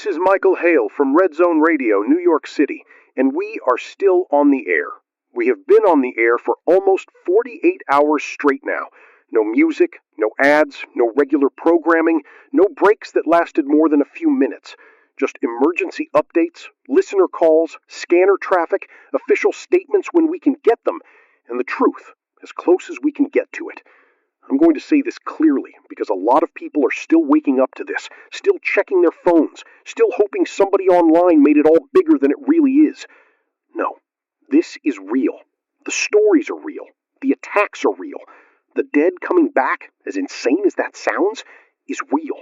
This is Michael Hale from Red Zone Radio, New York City, and we are still on the air. We have been on the air for almost 48 hours straight now. No music, no ads, no regular programming, no breaks that lasted more than a few minutes. Just emergency updates, listener calls, scanner traffic, official statements when we can get them, and the truth, as close as we can get to it. I'm going to say this clearly because a lot of people are still waking up to this, still checking their phones, still hoping somebody online made it all bigger than it really is. No, this is real. The stories are real. The attacks are real. The dead coming back, as insane as that sounds, is real.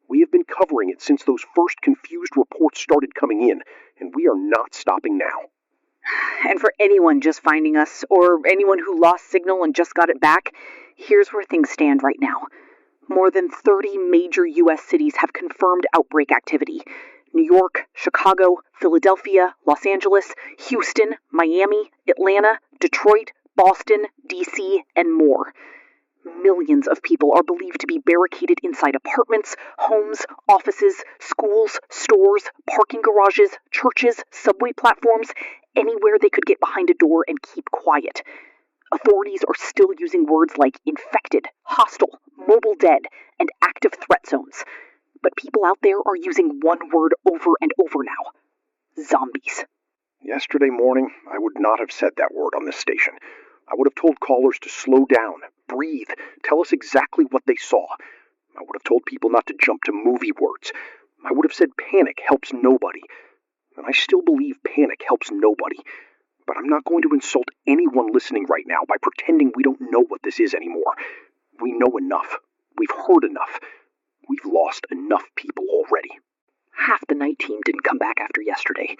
We have been covering it since those first confused reports started coming in, and we are not stopping now. And for anyone just finding us, or anyone who lost signal and just got it back, here's where things stand right now. More than 30 major U.S. cities have confirmed outbreak activity. New York, Chicago, Philadelphia, Los Angeles, Houston, Miami, Atlanta, Detroit, Boston, D.C., and more. Millions of people are believed to be barricaded inside apartments, homes, offices, schools, stores, parking garages, churches, subway platforms, anywhere they could get behind a door and keep quiet. Authorities are still using words like infected, hostile, mobile dead, and active threat zones. But people out there are using one word over and over now. Zombies. Yesterday morning, I would not have said that word on this station. I would have told callers to slow down, breathe, tell us exactly what they saw. I would have told people not to jump to movie words. I would have said panic helps nobody. And I still believe panic helps nobody. But I'm not going to insult anyone listening right now by pretending we don't know what this is anymore. We know enough. We've heard enough. We've lost enough people already. Half the night team didn't come back after yesterday.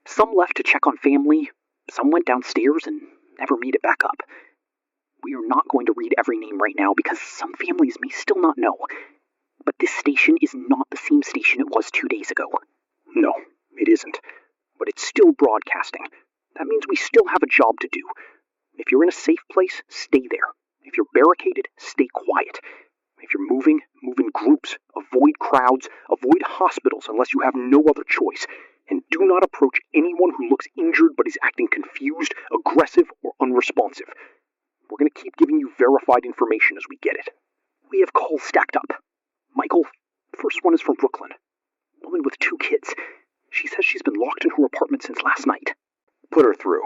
Some left to check on family. Some went downstairs and never made it back up. We are not going to read every name right now because some families may still not know. But this station is not the same station it was 2 days ago. No, it isn't. But it's still broadcasting. That means we still have a job to do. If you're in a safe place, stay there. If you're barricaded, stay quiet. If you're moving, move in groups. Avoid crowds. Avoid hospitals unless you have no other choice. And do not approach anyone who looks injured but is acting confused, aggressive, or unresponsive. We're going to keep giving you verified information as we get it. We have calls stacked up. Michael, first one is from Brooklyn. Woman with 2 kids. She says she's been locked in her apartment since last night. Put her through.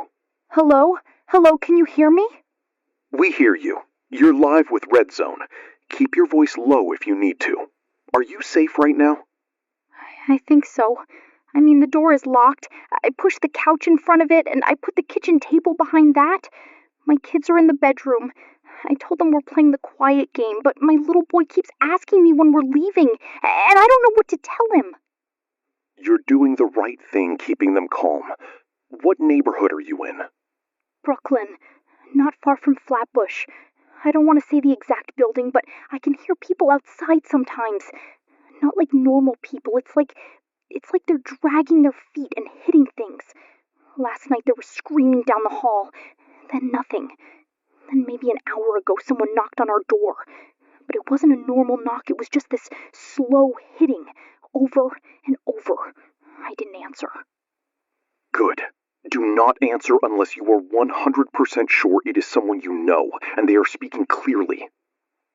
Hello? Hello, can you hear me? We hear you. You're live with Red Zone. Keep your voice low if you need to. Are you safe right now? I think so. I mean, the door is locked. I pushed the couch in front of it, and I put the kitchen table behind that. My kids are in the bedroom. I told them we're playing the quiet game, but my little boy keeps asking me when we're leaving, and I don't know what to tell him. You're doing the right thing keeping them calm. What neighborhood are you in? Brooklyn, not far from Flatbush. I don't want to say the exact building, but I can hear people outside sometimes. Not like normal people. It's like they're dragging their feet and hitting things. Last night they were screaming down the hall. Then nothing. Then maybe an hour ago someone knocked on our door. But it wasn't a normal knock. It was just this slow hitting, over and over. I didn't answer. Good. Do not answer unless you are 100% sure it is someone you know, and they are speaking clearly.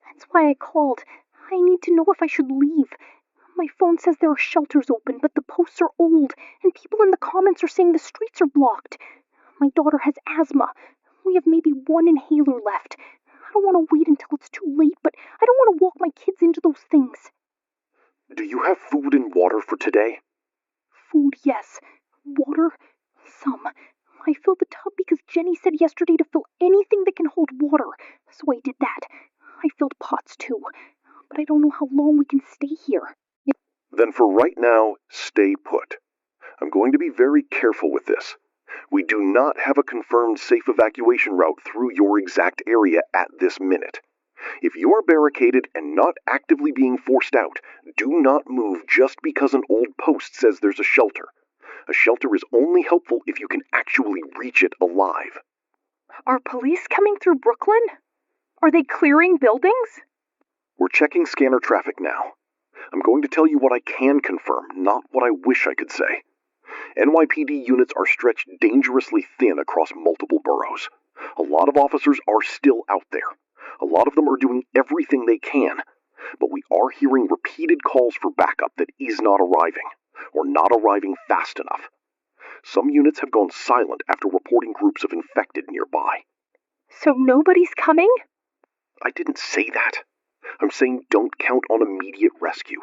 That's why I called. I need to know if I should leave. My phone says there are shelters open, but the posts are old, and people in the comments are saying the streets are blocked. My daughter has asthma. We have maybe 1 inhaler left. I don't want to wait until it's too late, but I don't want to walk my kids into those things. Do you have food and water for today? Food, yes. Water, some. I filled the tub because Jenny said yesterday to fill anything that can hold water, so I did that. I filled pots too, but I don't know how long we can stay here. Then for right now, stay put. I'm going to be very careful with this. We do not have a confirmed safe evacuation route through your exact area at this minute. If you are barricaded and not actively being forced out, do not move just because an old post says there's a shelter. A shelter is only helpful if you can actually reach it alive. Are police coming through Brooklyn? Are they clearing buildings? We're checking scanner traffic now. I'm going to tell you what I can confirm, not what I wish I could say. NYPD units are stretched dangerously thin across multiple boroughs. A lot of officers are still out there. A lot of them are doing everything they can. But we are hearing repeated calls for backup that is not arriving, or not arriving fast enough. Some units have gone silent after reporting groups of infected nearby. So nobody's coming? I didn't say that. I'm saying don't count on immediate rescue.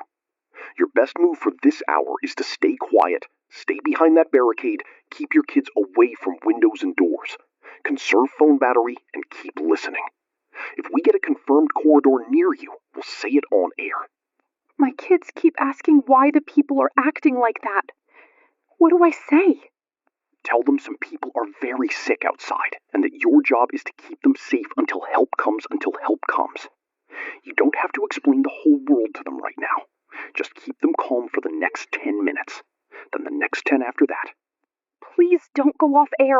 Your best move for this hour is to stay quiet, stay behind that barricade, keep your kids away from windows and doors, conserve phone battery, and keep listening. If we get a confirmed corridor near you, we'll say it on air. My kids keep asking why the people are acting like that. What do I say? Tell them some people are very sick outside, and that your job is to keep them safe until help comes. You don't have to explain the whole world to them right now. Just keep them calm for the next 10 minutes, then the next 10 after that. Please don't go off air.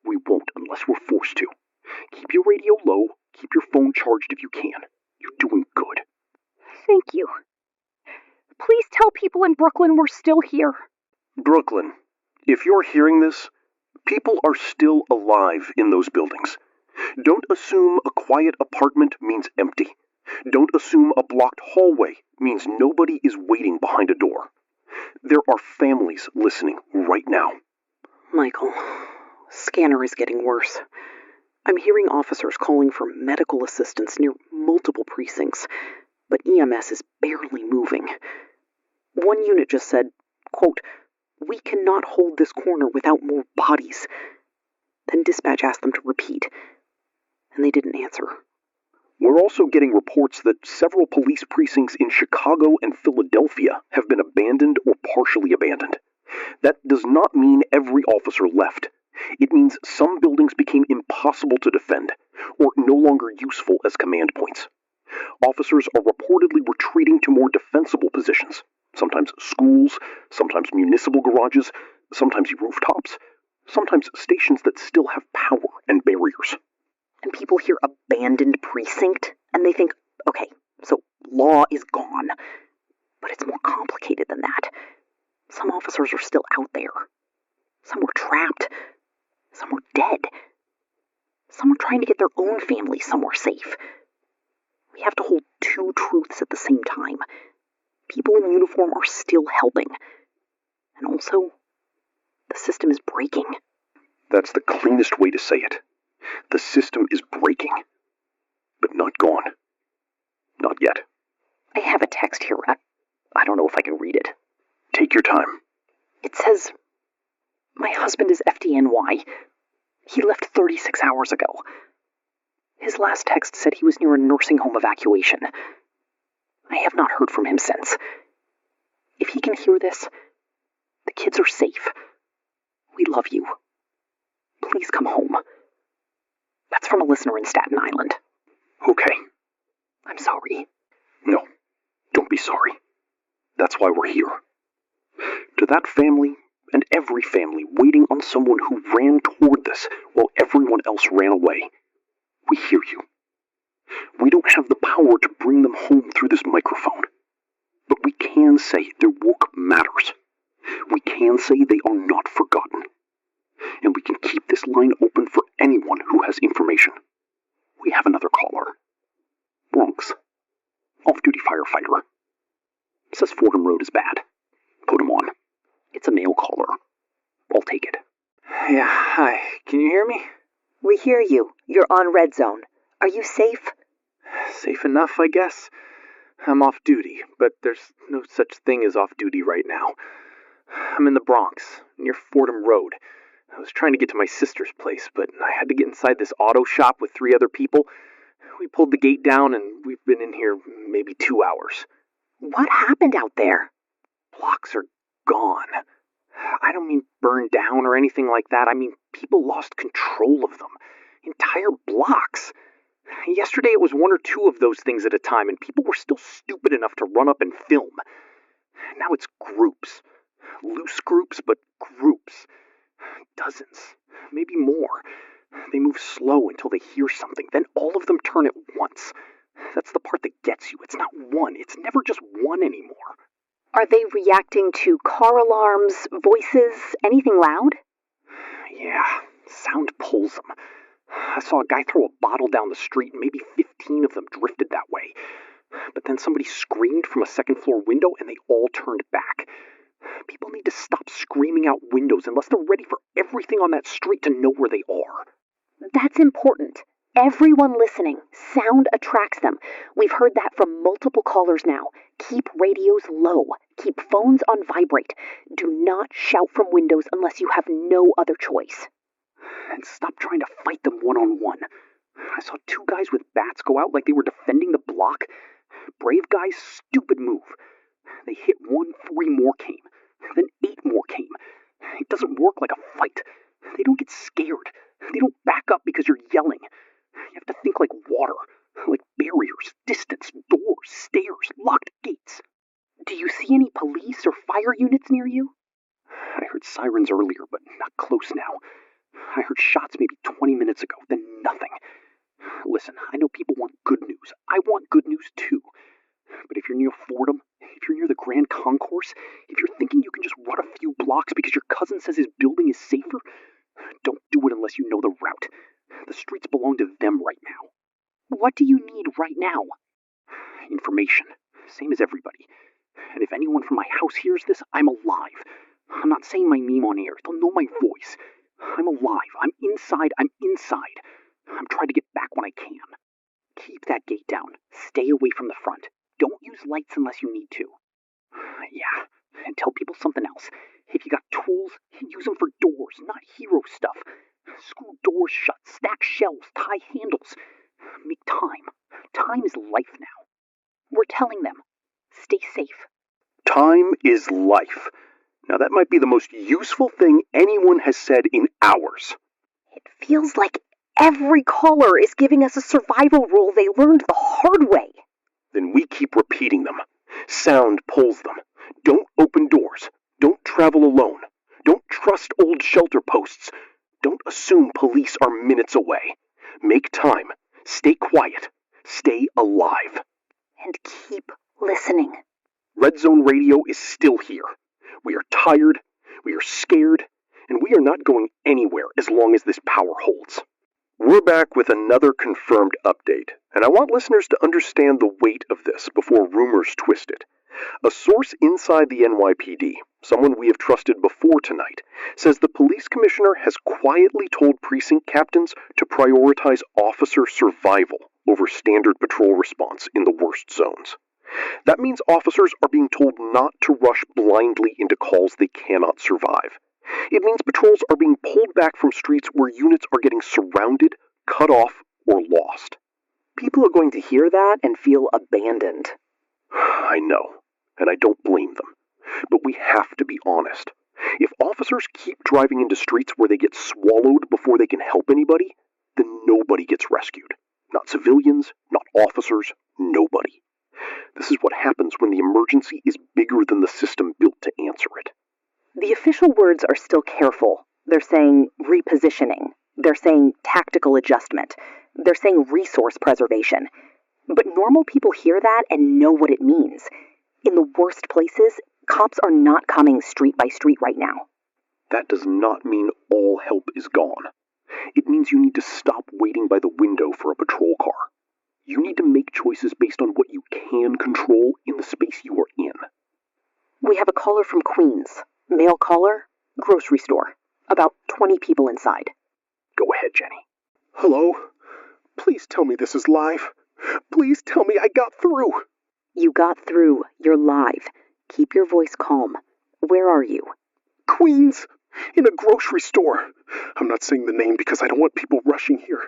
We won't unless we're forced to. Keep your radio low, keep your phone charged if you can. You're doing good. Thank you. Please tell people in Brooklyn we're still here. Brooklyn, if you're hearing this, people are still alive in those buildings. Don't assume a quiet apartment means empty. Don't assume a blocked hallway means nobody is waiting behind a door. There are families listening right now. Michael, scanner is getting worse. I'm hearing officers calling for medical assistance near multiple precincts, but EMS is barely moving. One unit just said, quote, "We cannot hold this corner without more bodies." Then dispatch asked them to repeat, and they didn't answer. We're also getting reports that several police precincts in Chicago and Philadelphia have been abandoned or partially abandoned. That does not mean every officer left. It means some buildings became impossible to defend, or no longer useful as command points. Officers are reportedly retreating to more defensible positions, sometimes schools, sometimes municipal garages, sometimes rooftops, sometimes stations that still have power and barriers. And people hear abandoned precinct, and they think, okay, so law is gone. But it's more complicated than that. Some officers are still out there. Some were trapped. Some were dead. Some were trying to get their own family somewhere safe. We have to hold two truths at the same time. People in uniform are still helping. And also, the system is breaking. That's the cleanest way to say it. The system is breaking. But not gone. Not yet. I have a text here. I don't know if I can read it. Take your time. It says, "My husband is FDNY. He left 36 hours ago. His last text said he was near a nursing home evacuation. I have not heard from him since. If he can hear this, the kids are safe. We love you. Please come home." That's from a listener in Staten Island. Okay. I'm sorry. No, don't be sorry. That's why we're here. To that family, and every family waiting on someone who ran toward this while everyone else ran away, we hear you. We don't have the power to bring them home through this microphone, but we can say their work matters. We can say they are not forgotten. And we can keep this line open for anyone who has information. We have another caller. Bronx. Off-duty firefighter. Says Fordham Road is bad. Put him on. It's a male caller. I'll take it. Yeah, hi. Can you hear me? We hear you. You're on red zone. Are you safe? Safe enough, I guess. I'm off duty, but there's no such thing as off duty right now. I'm in the Bronx, near Fordham Road. I was trying to get to my sister's place, but I had to get inside this auto shop with 3 other people. We pulled the gate down, and we've been in here maybe 2 hours. What happened out there? Blocks are gone. I don't mean burned down or anything like that. I mean people lost control of them. Entire blocks. Yesterday it was 1 or 2 of those things at a time, and people were still stupid enough to run up and film. Now it's groups. Loose groups, but groups. Dozens. Maybe more. They move slow until they hear something. Then all of them turn at once. That's the part that gets you. It's not one. It's never just one anymore. Are they reacting to car alarms, voices, anything loud? Yeah, sound pulls them. I saw a guy throw a bottle down the street and maybe 15 of them drifted that way. But then somebody screamed from a second-floor window and they all turned back. People need to stop screaming out windows unless they're ready for everything on that street to know where they are. That's important. Everyone listening, sound attracts them. We've heard that from multiple callers now. Keep radios low. Keep phones on vibrate. Do not shout from windows unless you have no other choice. And stop trying to fight them one-on-one. I saw 2 guys with bats go out like they were defending the block. Brave guys, stupid move. They hit 1, 3 more came. Then 8 more came. It doesn't work like a fight. They don't get scared. They don't back up because you're yelling. You have to think like water, like barriers, distance, doors, stairs, locked gates. Do you see any police or fire units near you? I heard sirens earlier, but not close now. I heard shots maybe 20 minutes ago, then nothing. Listen, I know people want good news. I want good news too. But if you're near Fordham, if you're near the Grand Concourse, if you're thinking you can just run a few blocks because your cousin says his building is safer, don't do it unless you know the route. The streets belong to them right now. What do you need right now? Information. Same as everybody. And if anyone from my house hears this, I'm alive. I'm not saying my name on air. They'll know my voice. I'm alive. I'm inside. I'm trying to get back when I can. Keep that gate down. Stay away from the front. Don't use lights unless you need to. Yeah, and tell people something else. If you got tools, use them for doors, not hero stuff. Screw doors shut, stack shelves, tie handles. Make time. Time is life now. We're telling them. Stay safe. Time is life. Now that might be the most useful thing anyone has said in hours. It feels like every caller is giving us a survival rule they learned the hard way. Then we keep repeating them. Sound pulls them. Don't open doors. Don't travel alone. Don't trust old shelter posts. Don't assume police are minutes away. Make time. Stay quiet. Stay alive. And keep listening. Red Zone Radio is still here. We are tired, we are scared, and we are not going anywhere as long as this power holds. We're back with another confirmed update, and I want listeners to understand the weight of this before rumors twist it. A source inside the NYPD, someone we have trusted before tonight, says the police commissioner has quietly told precinct captains to prioritize officer survival over standard patrol response in the worst zones. That means officers are being told not to rush blindly into calls they cannot survive. It means patrols are being pulled back from streets where units are getting surrounded, cut off, or lost. People are going to hear that and feel abandoned. I know, and I don't blame them. But we have to be honest. If officers keep driving into streets where they get swallowed before they can help anybody, then nobody gets rescued. Not civilians, not officers, nobody. This is what happens when the emergency is bigger than the system built to answer it. The official words are still careful. They're saying repositioning. They're saying tactical adjustment. They're saying resource preservation. But normal people hear that and know what it means. In the worst places, cops are not coming street by street right now. That does not mean all help is gone. It means you need to stop waiting by the window for a patrol car. You need to make choices based on what you can control in the space you are in. We have a caller from Queens. Male caller, grocery store. About 20 people inside. Go ahead, Jenny. Hello? Please tell me this is live. Please tell me I got through. You got through. You're live. Keep your voice calm. Where are you? Queens, in a grocery store. I'm not saying the name because I don't want people rushing here.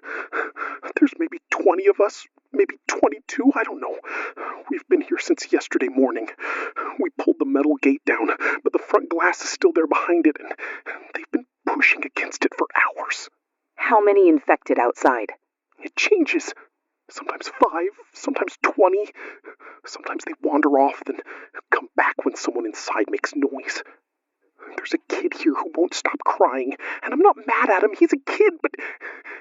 There's maybe 20 of us, maybe 22, I don't know. We've been here since yesterday morning. We pulled the metal gate down, but the front glass is still there behind it, and they've been pushing against it for hours. How many infected outside? It changes. Sometimes 5, sometimes 20. Sometimes they wander off, then come back when someone inside makes noise. There's a kid here who won't stop crying, and I'm not mad at him. He's a kid, but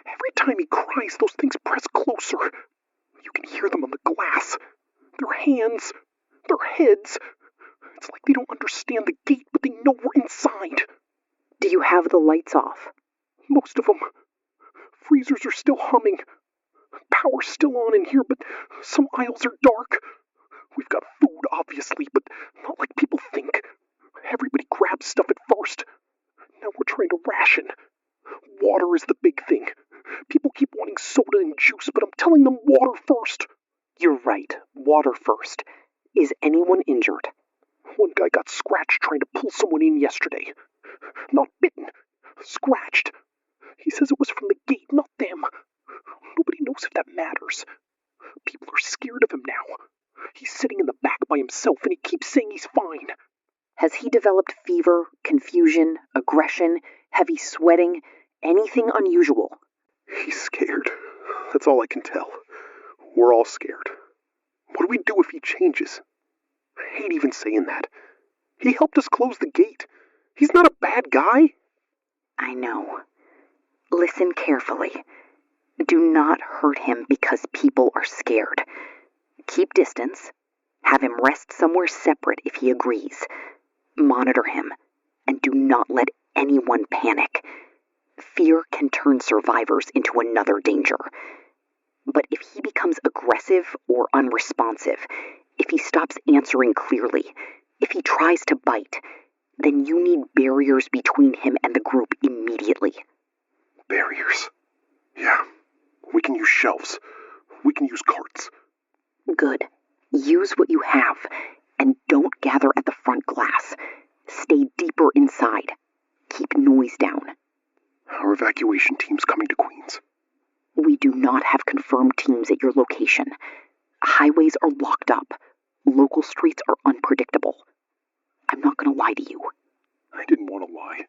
every time he cries, those things press closer. You can hear them on the glass. Their hands, their heads. It's like they don't understand the gate, but they know we're inside. Do you have the lights off? Most of them. Freezers are still humming. Power's still on in here, but some aisles are dark. We've got food, obviously, but not like people think. Everybody grabs stuff at first. Now we're trying to ration. Water is the big thing. People keep wanting soda and juice, but I'm telling them water first. You're right. Water first. Is anyone injured? One guy got scratched trying to pull someone in yesterday. Not bitten. Scratched. He says it was from the gate, not them. Nobody knows if that matters. People are scared of him now. He's sitting in the back by himself and he keeps saying he's fine. Has he developed fever, confusion, aggression, heavy sweating, anything unusual? He's scared. That's all I can tell. We're all scared. What do we do if he changes? I hate even saying that. He helped us close the gate. He's not a bad guy. I know. Listen carefully. Do not hurt him because people are scared. Keep distance. Have him rest somewhere separate if he agrees. Monitor him, and do not let anyone panic. Fear can turn survivors into another danger. But if he becomes aggressive or unresponsive, if he stops answering clearly, if he tries to bite, then you need barriers between him and the group immediately. Barriers? Yeah. We can use shelves. We can use carts. Good. Use what you have, and don't gather at the front glass. Stay deeper inside. Keep noise down. Our evacuation team's coming to Queens. We do not have confirmed teams at your location. Highways are locked up. Local streets are unpredictable. I'm not going to lie to you. I didn't want to lie.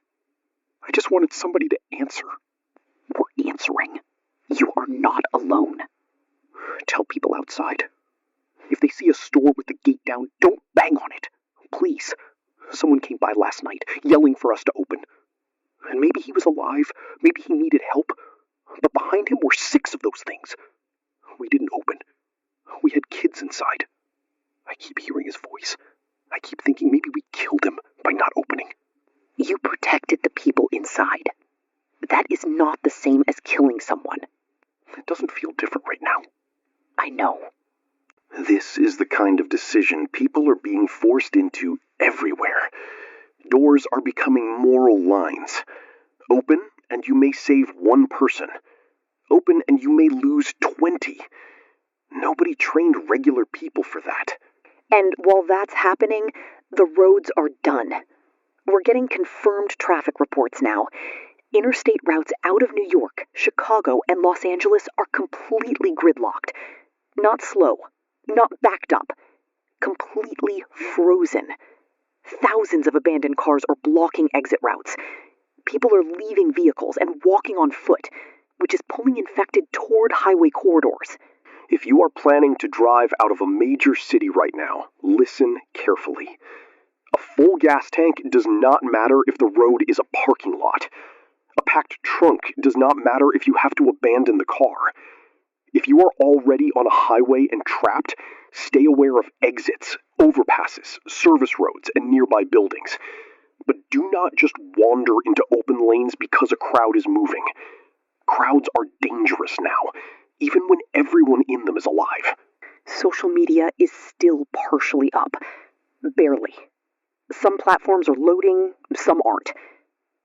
I just wanted somebody to answer. We're answering. You are not alone. Tell people outside. If they see a store with the gate down, don't bang on it. Please. Someone came by last night, yelling for us to open. And maybe he was alive, maybe he needed help, but behind him were 6 of those things. We didn't open. We had kids inside. I keep hearing his voice. I keep thinking maybe we killed him by not opening. You protected the people inside. That is not the same as killing someone. It doesn't feel different right now. I know. This is the kind of decision people are being forced into everywhere. Doors are becoming moral lines. Open, and you may save 1 person. Open, and you may lose 20. Nobody trained regular people for that. And while that's happening, the roads are done. We're getting confirmed traffic reports now. Interstate routes out of New York, Chicago, and Los Angeles are completely gridlocked. Not slow, not backed up. Completely frozen. Thousands of abandoned cars are blocking exit routes. People are leaving vehicles and walking on foot, which is pulling infected toward highway corridors. If you are planning to drive out of a major city right now, listen carefully. A full gas tank does not matter if the road is a parking lot. A packed trunk does not matter if you have to abandon the car. If you are already on a highway and trapped, stay aware of exits, overpasses, service roads, and nearby buildings. But do not just wander into open lanes because a crowd is moving. Crowds are dangerous now, even when everyone in them is alive. Social media is still partially up. Barely. Some platforms are loading, some aren't.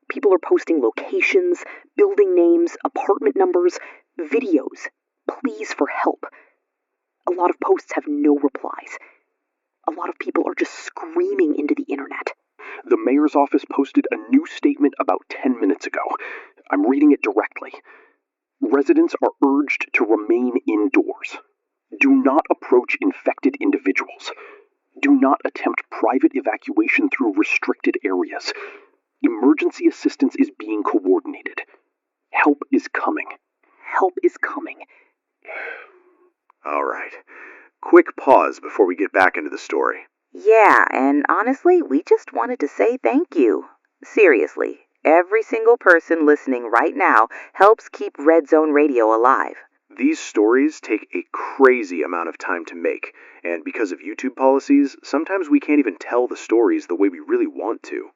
People are posting locations, building names, apartment numbers, videos, pleas for help. A lot of posts have no replies. A lot of people are just screaming into the internet. The mayor's office posted a new statement about 10 minutes ago. I'm reading it directly. Residents are urged to remain indoors. Do not approach infected individuals. Do not attempt private evacuation through restricted areas. Emergency assistance is being coordinated. Help is coming. Help is coming. All right. Quick pause before we get back into the story. Yeah, and honestly, we just wanted to say thank you. Seriously, every single person listening right now helps keep Red Zone Radio alive. These stories take a crazy amount of time to make, and because of YouTube policies, sometimes we can't even tell the stories the way we really want to.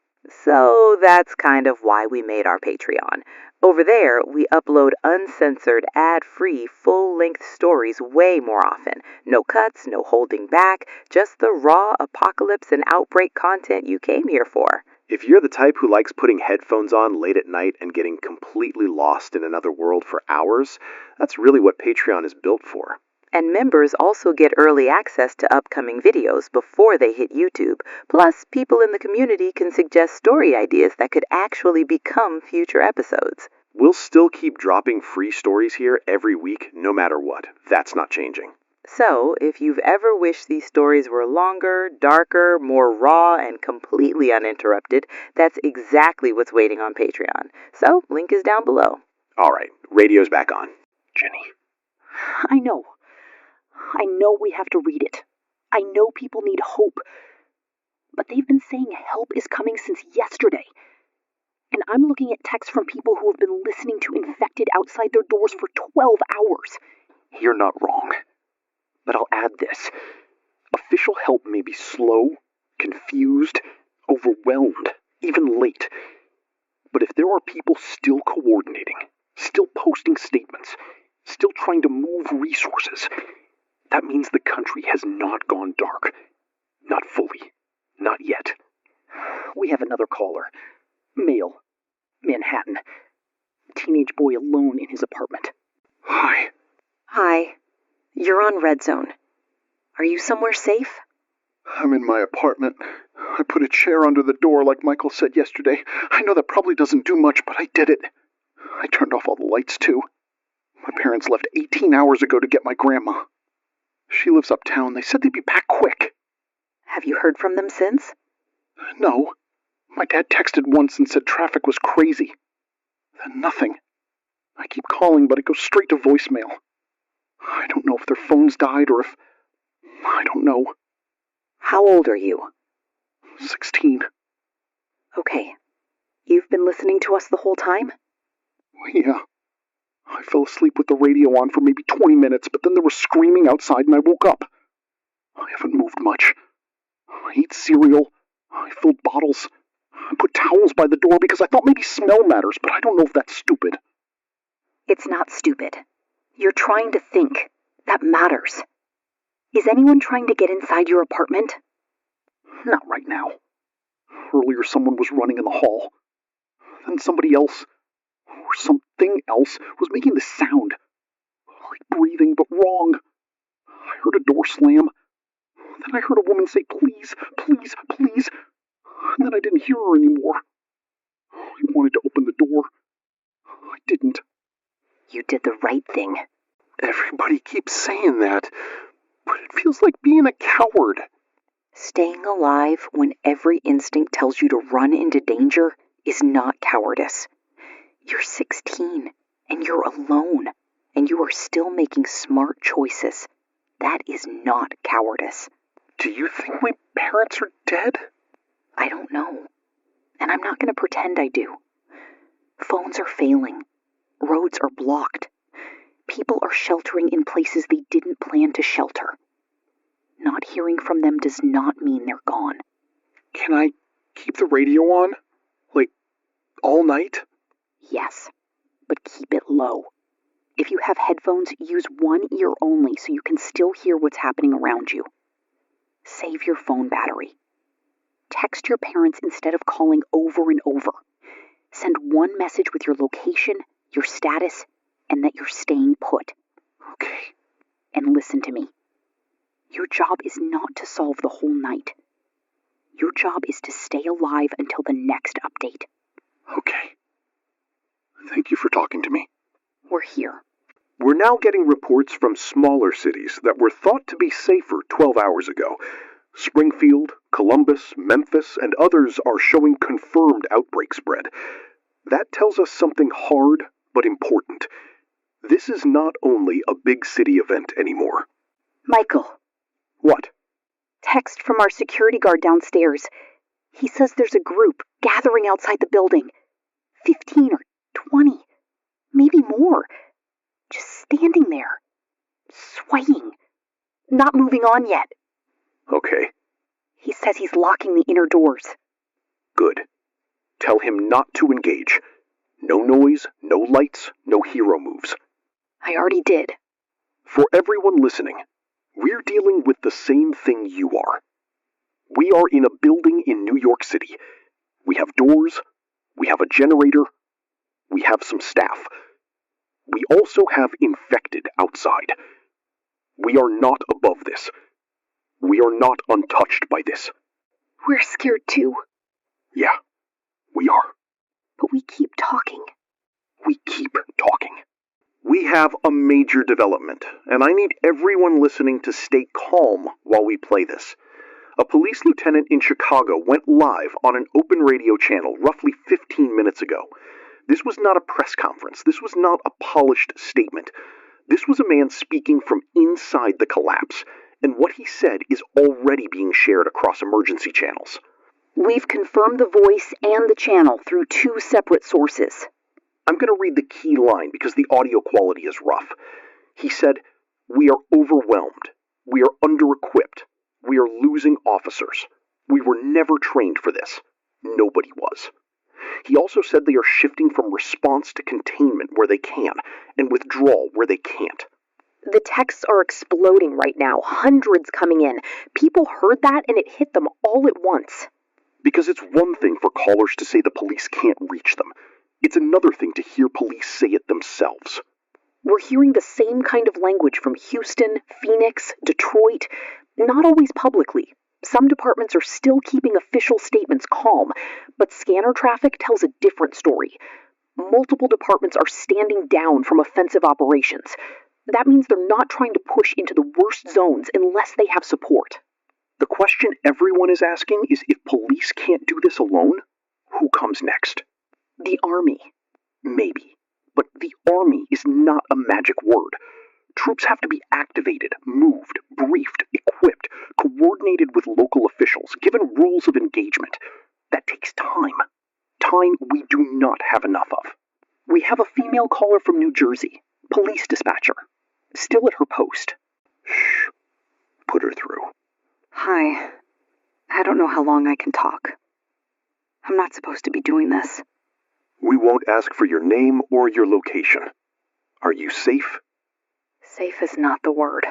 So that's kind of why we made our Patreon. Over there, we upload uncensored, ad-free, full-length stories way more often. No cuts, no holding back, just the raw apocalypse and outbreak content you came here for. If you're the type who likes putting headphones on late at night and getting completely lost in another world for hours, that's really what Patreon is built for. And members also get early access to upcoming videos before they hit YouTube. Plus, people in the community can suggest story ideas that could actually become future episodes. We'll still keep dropping free stories here every week, no matter what. That's not changing. So, if you've ever wished these stories were longer, darker, more raw, and completely uninterrupted, that's exactly what's waiting on Patreon. So, link is down below. All right, radio's back on. Jenny. I know we have to read it. I know people need hope. But they've been saying help is coming since yesterday. And I'm looking at texts from people who have been listening to infected outside their doors for 12 hours. You're not wrong. But I'll add this. Official help may be slow, confused, overwhelmed, even late. But if there are people still coordinating, still posting statements, still trying to move resources, that means the country has not gone dark. Not fully. Not yet. We have another caller. Male. Manhattan. Teenage boy alone in his apartment. Hi. Hi. You're on Red Zone. Are you somewhere safe? I'm in my apartment. I put a chair under the door like Michael said yesterday. I know that probably doesn't do much, but I did it. I turned off all the lights, too. My parents left 18 hours ago to get my grandma. She lives uptown. They said they'd be back quick. Have you heard from them since? No. My dad texted once and said traffic was crazy. Then nothing. I keep calling, but it goes straight to voicemail. I don't know if their phones died or if... I don't know. How old are you? 16. Okay. You've been listening to us the whole time? Yeah. I fell asleep with the radio on for maybe 20 minutes, but then there was screaming outside and I woke up. I haven't moved much. I ate cereal. I filled bottles. I put towels by the door because I thought maybe smell matters, but I don't know if that's stupid. It's not stupid. You're trying to think. That matters. Is anyone trying to get inside your apartment? Not right now. Earlier someone was running in the hall. Then somebody else, or something else, was making this sound. Like breathing, but wrong. I heard a door slam. Then I heard a woman say, please, please, please. And then I didn't hear her anymore. I wanted to open the door. I didn't. You did the right thing. Everybody keeps saying that, but it feels like being a coward. Staying alive when every instinct tells you to run into danger is not cowardice. You're 16, and you're alone, and you are still making smart choices. That is not cowardice. Do you think my parents are dead? I don't know, and I'm not going to pretend I do. Phones are failing. Roads are blocked. People are sheltering in places they didn't plan to shelter. Not hearing from them does not mean they're gone. Can I keep the radio on? Like, all night? Yes, but keep it low. If you have headphones, use one ear only so you can still hear what's happening around you. Save your phone battery. Text your parents instead of calling over and over. Send one message with your location, your status, and that you're staying put. Okay. And listen to me. Your job is not to solve the whole night. Your job is to stay alive until the next update. Okay. Thank you for talking to me. We're here. We're now getting reports from smaller cities that were thought to be safer 12 hours ago. Springfield, Columbus, Memphis, and others are showing confirmed outbreak spread. That tells us something hard but important. This is not only a big city event anymore. Michael. What? Text from our security guard downstairs. He says there's a group gathering outside the building. 15 or 20. Maybe more. just standing there, swaying, not moving on yet. Okay, He says he's locking the inner doors. good. Tell him not to engage. No noise, no lights, no hero moves. I already did. For everyone listening, we're dealing with the same thing you are. We are in a building in New York City. We have doors, we have a generator, we have some staff. We also have infected outside. We are not above this. We are not untouched by this. We're scared too, Yeah, we are. but we keep talking. We keep talking. We have a major development, and I need everyone listening to stay calm while we play this. A police lieutenant in Chicago went live on an open radio channel roughly 15 minutes ago. This was not a press conference. This was not a polished statement. This was a man speaking from inside the collapse, and what he said is already being shared across emergency channels. We've confirmed the voice and the channel through 2 separate sources. I'm going to read the key line because the audio quality is rough. He said, "We are overwhelmed. We are under-equipped. We are losing officers. We were never trained for this. Nobody was." He also said they are shifting from response to containment where they can, and withdrawal where they can't. The texts are exploding right now, hundreds coming in. People heard that and it hit them all at once. Because it's one thing for callers to say the police can't reach them. It's another thing to hear police say it themselves. We're hearing the same kind of language from Houston, Phoenix, Detroit, not always publicly. Some departments are still keeping official statements calm, but scanner traffic tells a different story. Multiple departments are standing down from offensive operations. That means they're not trying to push into the worst zones unless they have support. The question everyone is asking is if police can't do this alone, who comes next? The Army. Maybe. But the Army is not a magic word. Troops have to be activated, moved, briefed, equipped, coordinated with local officials, given rules of engagement. That takes time. Time we do not have enough of. We have a female caller from New Jersey, police dispatcher, still at her post. Shh. Put her through. Hi. I don't know how long I can talk. I'm not supposed to be doing this. We won't ask for your name or your location. Are you safe? Safe is not the word.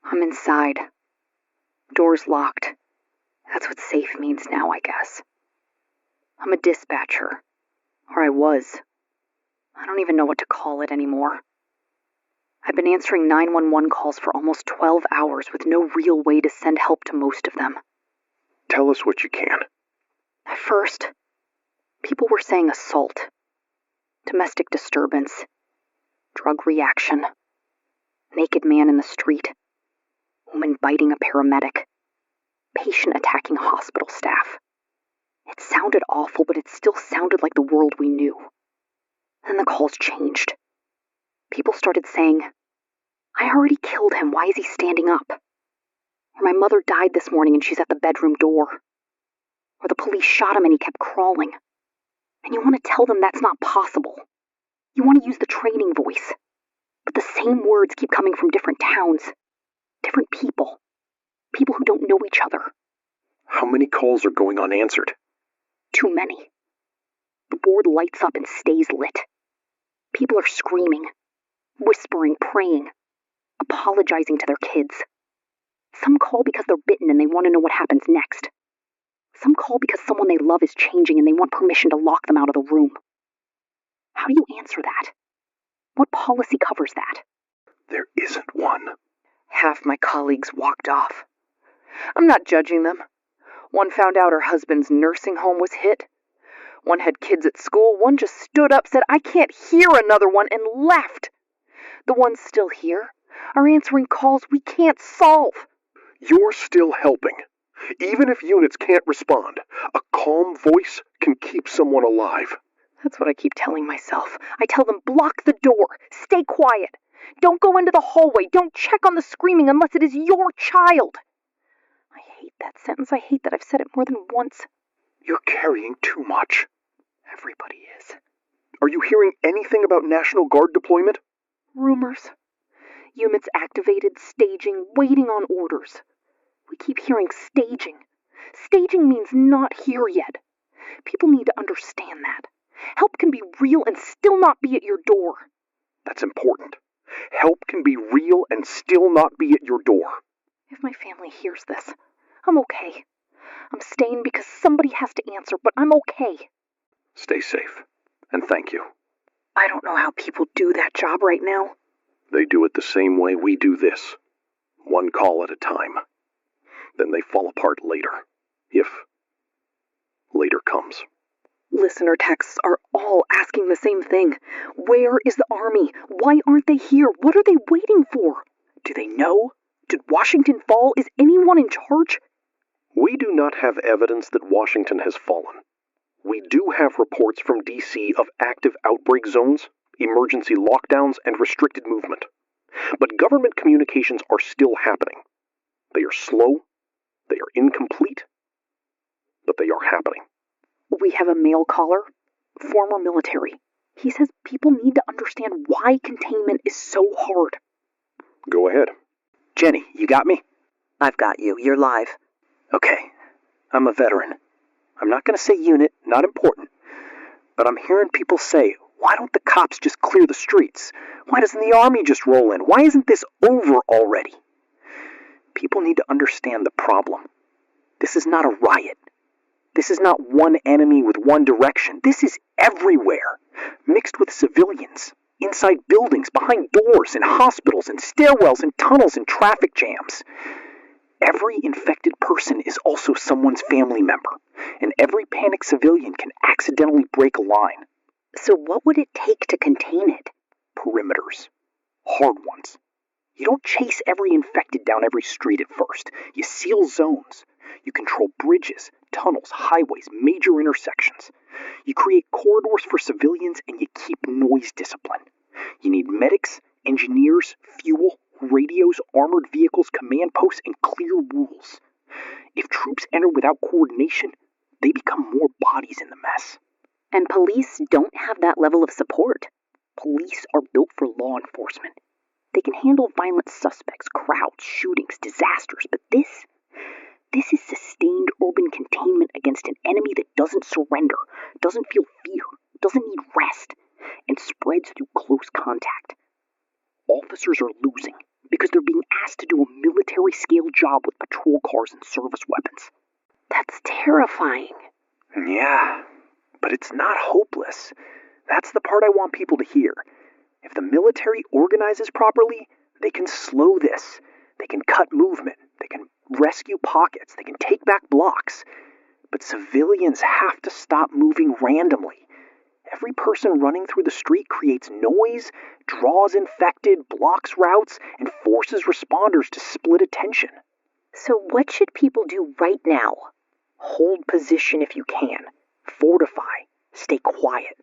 I'm inside. Doors locked. That's what safe means now, I guess. I'm a dispatcher. Or I was. I don't even know what to call it anymore. I've been answering 911 calls for almost 12 hours with no real way to send help to most of them. Tell us what you can. At first, people were saying assault, domestic disturbance, drug reaction, naked man in the street, woman biting a paramedic, patient attacking hospital staff. It sounded awful, but it still sounded like the world we knew. Then the calls changed. People started saying, "I already killed him, why is he standing up?" Or "My mother died this morning and she's at the bedroom door." Or "The police shot him and he kept crawling." And you want to tell them that's not possible. You want to use the training voice. But the same words keep coming from different towns, different people, people who don't know each other. How many calls are going unanswered? Too many. The board lights up and stays lit. People are screaming, whispering, praying, apologizing to their kids. Some call because they're bitten and they want to know what happens next. Some call because someone they love is changing and they want permission to lock them out of the room. How do you answer that? What policy covers that? There isn't one. Half my colleagues walked off. I'm not judging them. One found out her husband's nursing home was hit. One had kids at school. One just stood up, said, "I can't hear another one," and left. The ones still here are answering calls we can't solve. You're still helping. Even if units can't respond, a calm voice can keep someone alive. That's what I keep telling myself. I tell them, block the door, stay quiet. Don't go into the hallway, don't check on the screaming unless it is your child. I hate that sentence. I hate that I've said it more than once. You're carrying too much. Everybody is. Are you hearing anything about National Guard deployment? Rumors. Units activated, staging, waiting on orders. We keep hearing staging. Staging means not here yet. People need to understand that. Help can be real and still not be at your door. That's important. Help can be real and still not be at your door. If my family hears this, I'm okay. I'm staying because somebody has to answer, but I'm okay. Stay safe, and thank you. I don't know how people do that job right now. They do it the same way we do this. One call at a time. Then they fall apart later. If later comes. Listener texts are all asking the same thing. Where is the army? Why aren't they here? What are they waiting for? Do they know? Did Washington fall? Is anyone in charge? We do not have evidence that Washington has fallen. We do have reports from D.C. of active outbreak zones, emergency lockdowns, and restricted movement. But government communications are still happening. They are slow, they are incomplete, but they are happening. We have a mail caller, former military. He says people need to understand why containment is so hard. Go ahead. Jenny, you got me? I've got you. You're live. Okay. I'm a veteran. I'm not going to say unit, not important. But I'm hearing people say, why don't the cops just clear the streets? Why doesn't the army just roll in? Why isn't this over already? People need to understand the problem. This is not a riot. This is not one enemy with one direction. This is everywhere, mixed with civilians, inside buildings, behind doors, in hospitals, in stairwells, in tunnels, in traffic jams. Every infected person is also someone's family member, and every panicked civilian can accidentally break a line. So what would it take to contain it? Perimeters. Hard ones. You don't chase every infected down every street at first. You seal zones. You control bridges, tunnels, highways, major intersections. You create corridors for civilians, and you keep noise discipline. You need medics, engineers, fuel, radios, armored vehicles, command posts, and clear rules. If troops enter without coordination, they become more bodies in the mess. And police don't have that level of support. Police are built for law enforcement. They can handle violent suspects, crowds, shootings, disasters, but this is sustained urban containment against an enemy that doesn't surrender, doesn't feel fear, doesn't need rest, and spreads through close contact. Officers are losing because they're being asked to do a military-scale job with patrol cars and service weapons. That's terrifying. Yeah, but it's not hopeless. That's the part I want people to hear. If the military organizes properly, they can slow this. They can cut movement. They can rescue pockets. They can take back blocks. But civilians have to stop moving randomly. Every person running through the street creates noise, draws infected, blocks routes, and forces responders to split attention. So what should people do right now? Hold position if you can. Fortify. Stay quiet.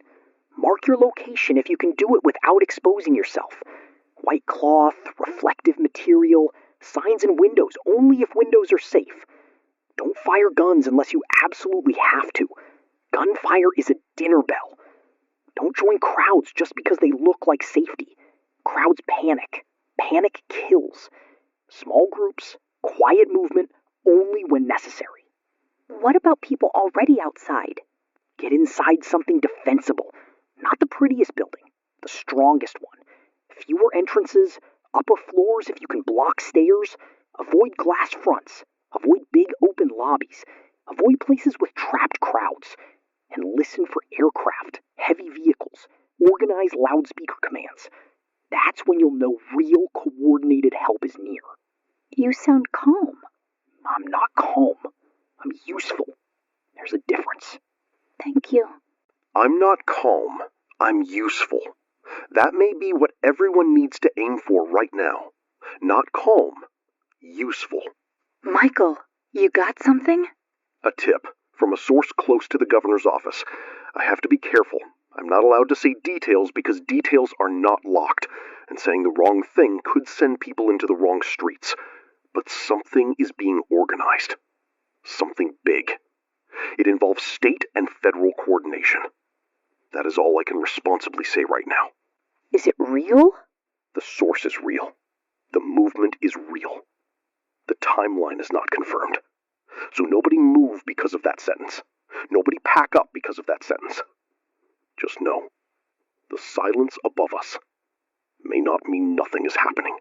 Mark your location if you can do it without exposing yourself. White cloth, reflective material, signs in windows only if windows are safe. Don't fire guns unless you absolutely have to. Gunfire is a dinner bell. Don't join crowds just because they look like safety. Crowds panic. Panic kills. Small groups, quiet movement, only when necessary. What about people already outside? Get inside something defensible. Not the prettiest building, the strongest one. Fewer entrances, upper floors if you can block stairs. Avoid glass fronts. Avoid big open lobbies. Avoid places with trapped crowds. And listen for aircraft, heavy vehicles, organized loudspeaker commands. That's when you'll know real coordinated help is near. You sound calm. I'm not calm. I'm useful. There's a difference. Thank you. I'm not calm. I'm useful. That may be what everyone needs to aim for right now. Not calm. Useful. Michael, you got something? A tip from a source close to the governor's office. I have to be careful. I'm not allowed to say details because details are not locked, and saying the wrong thing could send people into the wrong streets. But something is being organized. Something big. It involves state and federal coordination. That is all I can responsibly say right now. Is it real? The source is real. The movement is real. The timeline is not confirmed. So nobody move because of that sentence. Nobody pack up because of that sentence. Just know, the silence above us may not mean nothing is happening.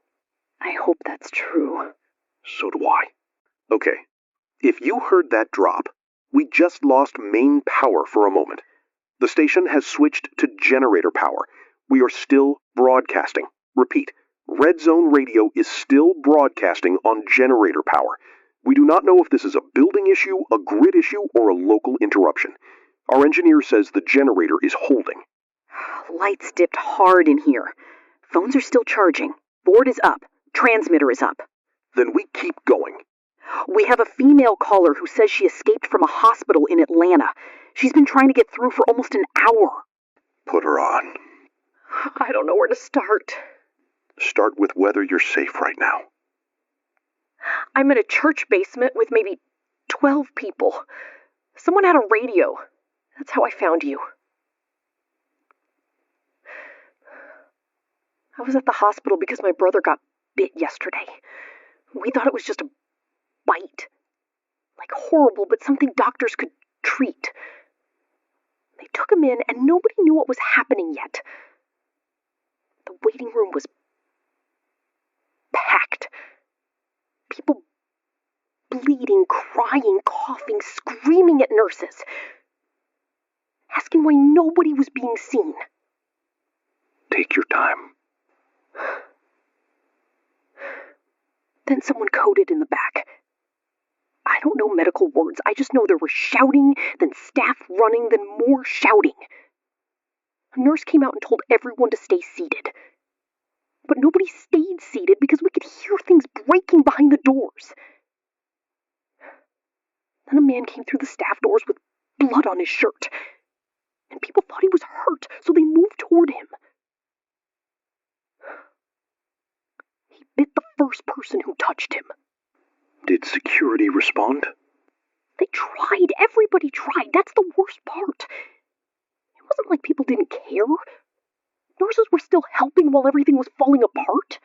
I hope that's true. So do I. Okay, if you heard that drop, we just lost main power for a moment. The station has switched to generator power. We are still broadcasting. Repeat, Red Zone Radio is still broadcasting on generator power. We do not know if this is a building issue, a grid issue, or a local interruption. Our engineer says the generator is holding. Lights dipped hard in here. Phones are still charging. Board is up. Transmitter is up. Then we keep going. We have a female caller who says she escaped from a hospital in Atlanta. She's been trying to get through for almost an hour. Put her on. I don't know where to start. Start with whether you're safe right now. I'm in a church basement with maybe 12 people. Someone had a radio. That's how I found you. I was at the hospital because my brother got bit yesterday. We thought it was just a bite. Like horrible, but something doctors could treat. They took him in and nobody knew what was happening yet. The waiting room was packed. People bleeding, crying, coughing, screaming at nurses. Asking why nobody was being seen. Take your time. Then someone coded in the back. I don't know medical words. I just know there was shouting, then staff running, then more shouting. A nurse came out and told everyone to stay seated. But nobody stayed seated because we could hear things breaking behind the doors. Then a man came through the staff doors with blood on his shirt. And people thought he was hurt, so they moved toward him. He bit the first person who touched him. Did security respond? They tried. Everybody tried. That's the worst part. It wasn't like people didn't care. Nurses were still helping while everything was falling apart.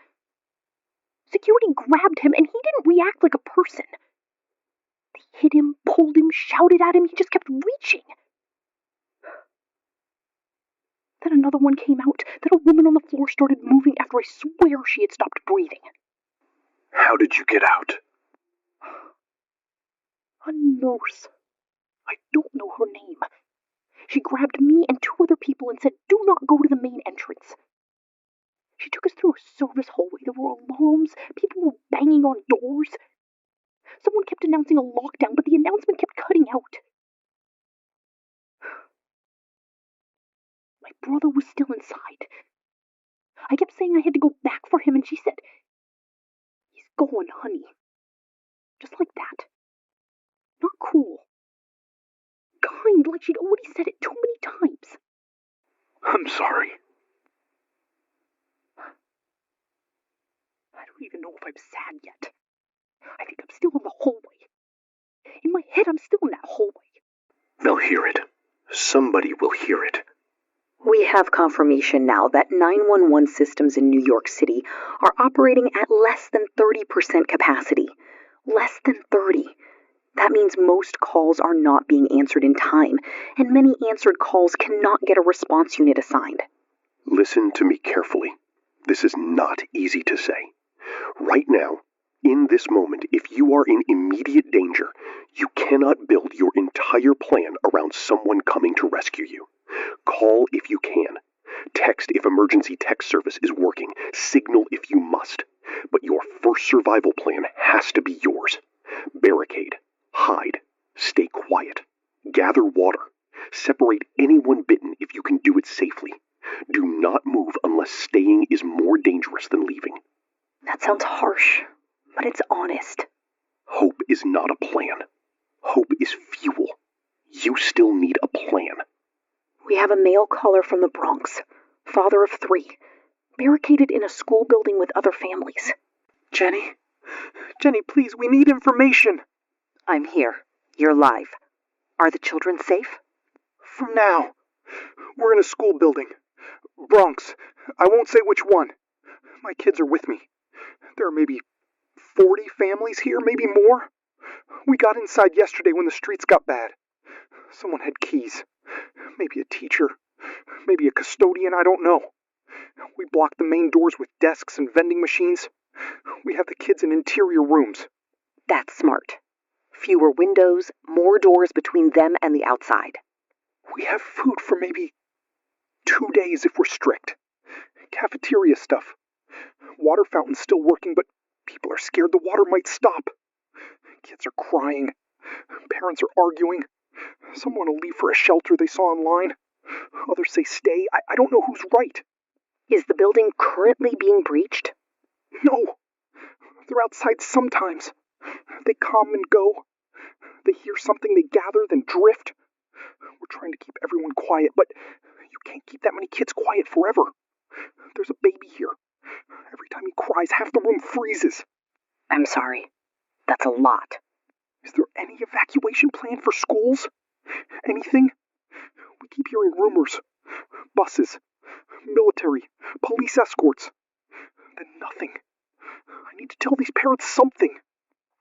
Security grabbed him, and he didn't react like a person. They hit him, pulled him, shouted at him. He just kept reaching. Then another one came out. Then a woman on the floor started moving after I swear she had stopped breathing. How did you get out? A nurse. I don't know her name. She grabbed me and 2 other people and said, "Do not go to the main entrance." She took us through a service hallway. There were alarms. People were banging on doors. Someone kept announcing a lockdown, but the announcement kept cutting out. My brother was still inside. I kept saying I had to go back for him, and she said, "He's gone, honey." Just like that. Not cool. Kind, like she'd already said it too many times. I'm sorry. I don't even know if I'm sad yet. I think I'm still in the hallway. In my head, I'm still in that hallway. They'll hear it. Somebody will hear it. We have confirmation now that 911 systems in New York City are operating at less than 30% capacity. Less than 30. That means most calls are not being answered in time, and many answered calls cannot get a response unit assigned. Listen to me carefully. This is not easy to say. Right now, in this moment, if you are in immediate danger, you cannot build your entire plan around someone coming to rescue you. Call if you can. Text if emergency text service is working. Signal if you must. But your first survival plan has to be yours. Barricade. Hide. Stay quiet. Gather water. Separate anyone bitten if you can do it safely. Do not move unless staying is more dangerous than leaving. That sounds harsh, but it's honest. Hope is not a plan. Hope is fuel. You still need a plan. We have a male caller from the Bronx, father of 3, barricaded in a school building with other families. Jenny, please, we need information. I'm here. You're live. Are the children safe? For now. We're in a school building. Bronx. I won't say which one. My kids are with me. There are maybe 40 families here, maybe more. We got inside yesterday when the streets got bad. Someone had keys. Maybe a teacher. Maybe a custodian, I don't know. We blocked the main doors with desks and vending machines. We have the kids in interior rooms. That's smart. Fewer windows, more doors between them and the outside. We have food for maybe 2 days if we're strict. Cafeteria stuff. Water fountain's still working, but people are scared the water might stop. Kids are crying. Parents are arguing. Some want to leave for a shelter they saw online. Others say stay. I don't know who's right. Is the building currently being breached? No. They're outside sometimes. They come and go. They hear something, they gather, then drift. We're trying to keep everyone quiet, but you can't keep that many kids quiet forever. There's a baby here. Every time he cries, half the room freezes. I'm sorry. That's a lot. Is there any evacuation plan for schools? Anything? We keep hearing rumors. Buses, military, police escorts. Then nothing. I need to tell these parents something.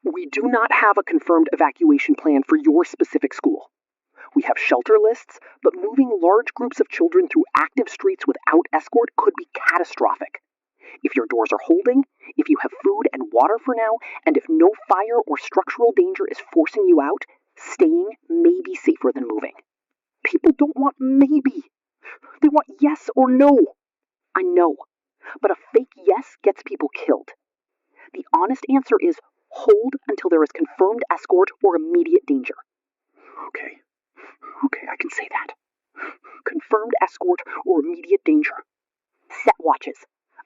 We do not have a confirmed evacuation plan for your specific school. We have shelter lists, but moving large groups of children through active streets without escort could be catastrophic. If your doors are holding, if you have food and water for now, and if no fire or structural danger is forcing you out, staying may be safer than moving. People don't want maybe. They want yes or no. I know, but a fake yes gets people killed. The honest answer is hold until there is confirmed escort or immediate danger. Okay, I can say that. Confirmed escort or immediate danger. Set watches.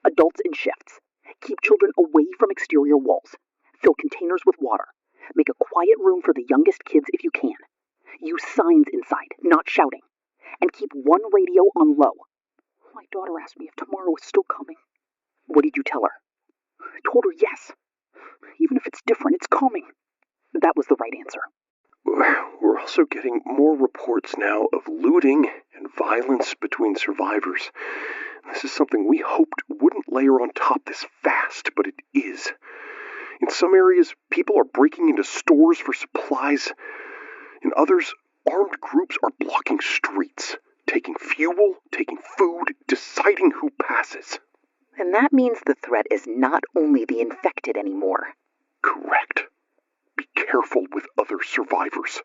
Adults in shifts. Keep children away from exterior walls. Fill containers with water. Make a quiet room for the youngest kids if you can. Use signs inside, not shouting. And keep one radio on low. My daughter asked me if tomorrow is still coming. What did you tell her? I told her yes. Even if it's different, it's coming. That was the right answer. We're also getting more reports now of looting and violence between survivors. This is something we hoped wouldn't layer on top this fast, but it is. In some areas, people are breaking into stores for supplies. In others, armed groups are blocking streets, taking fuel, taking food, deciding who passes. And that means the threat is not only the infected anymore. Correct. Be careful with other survivors.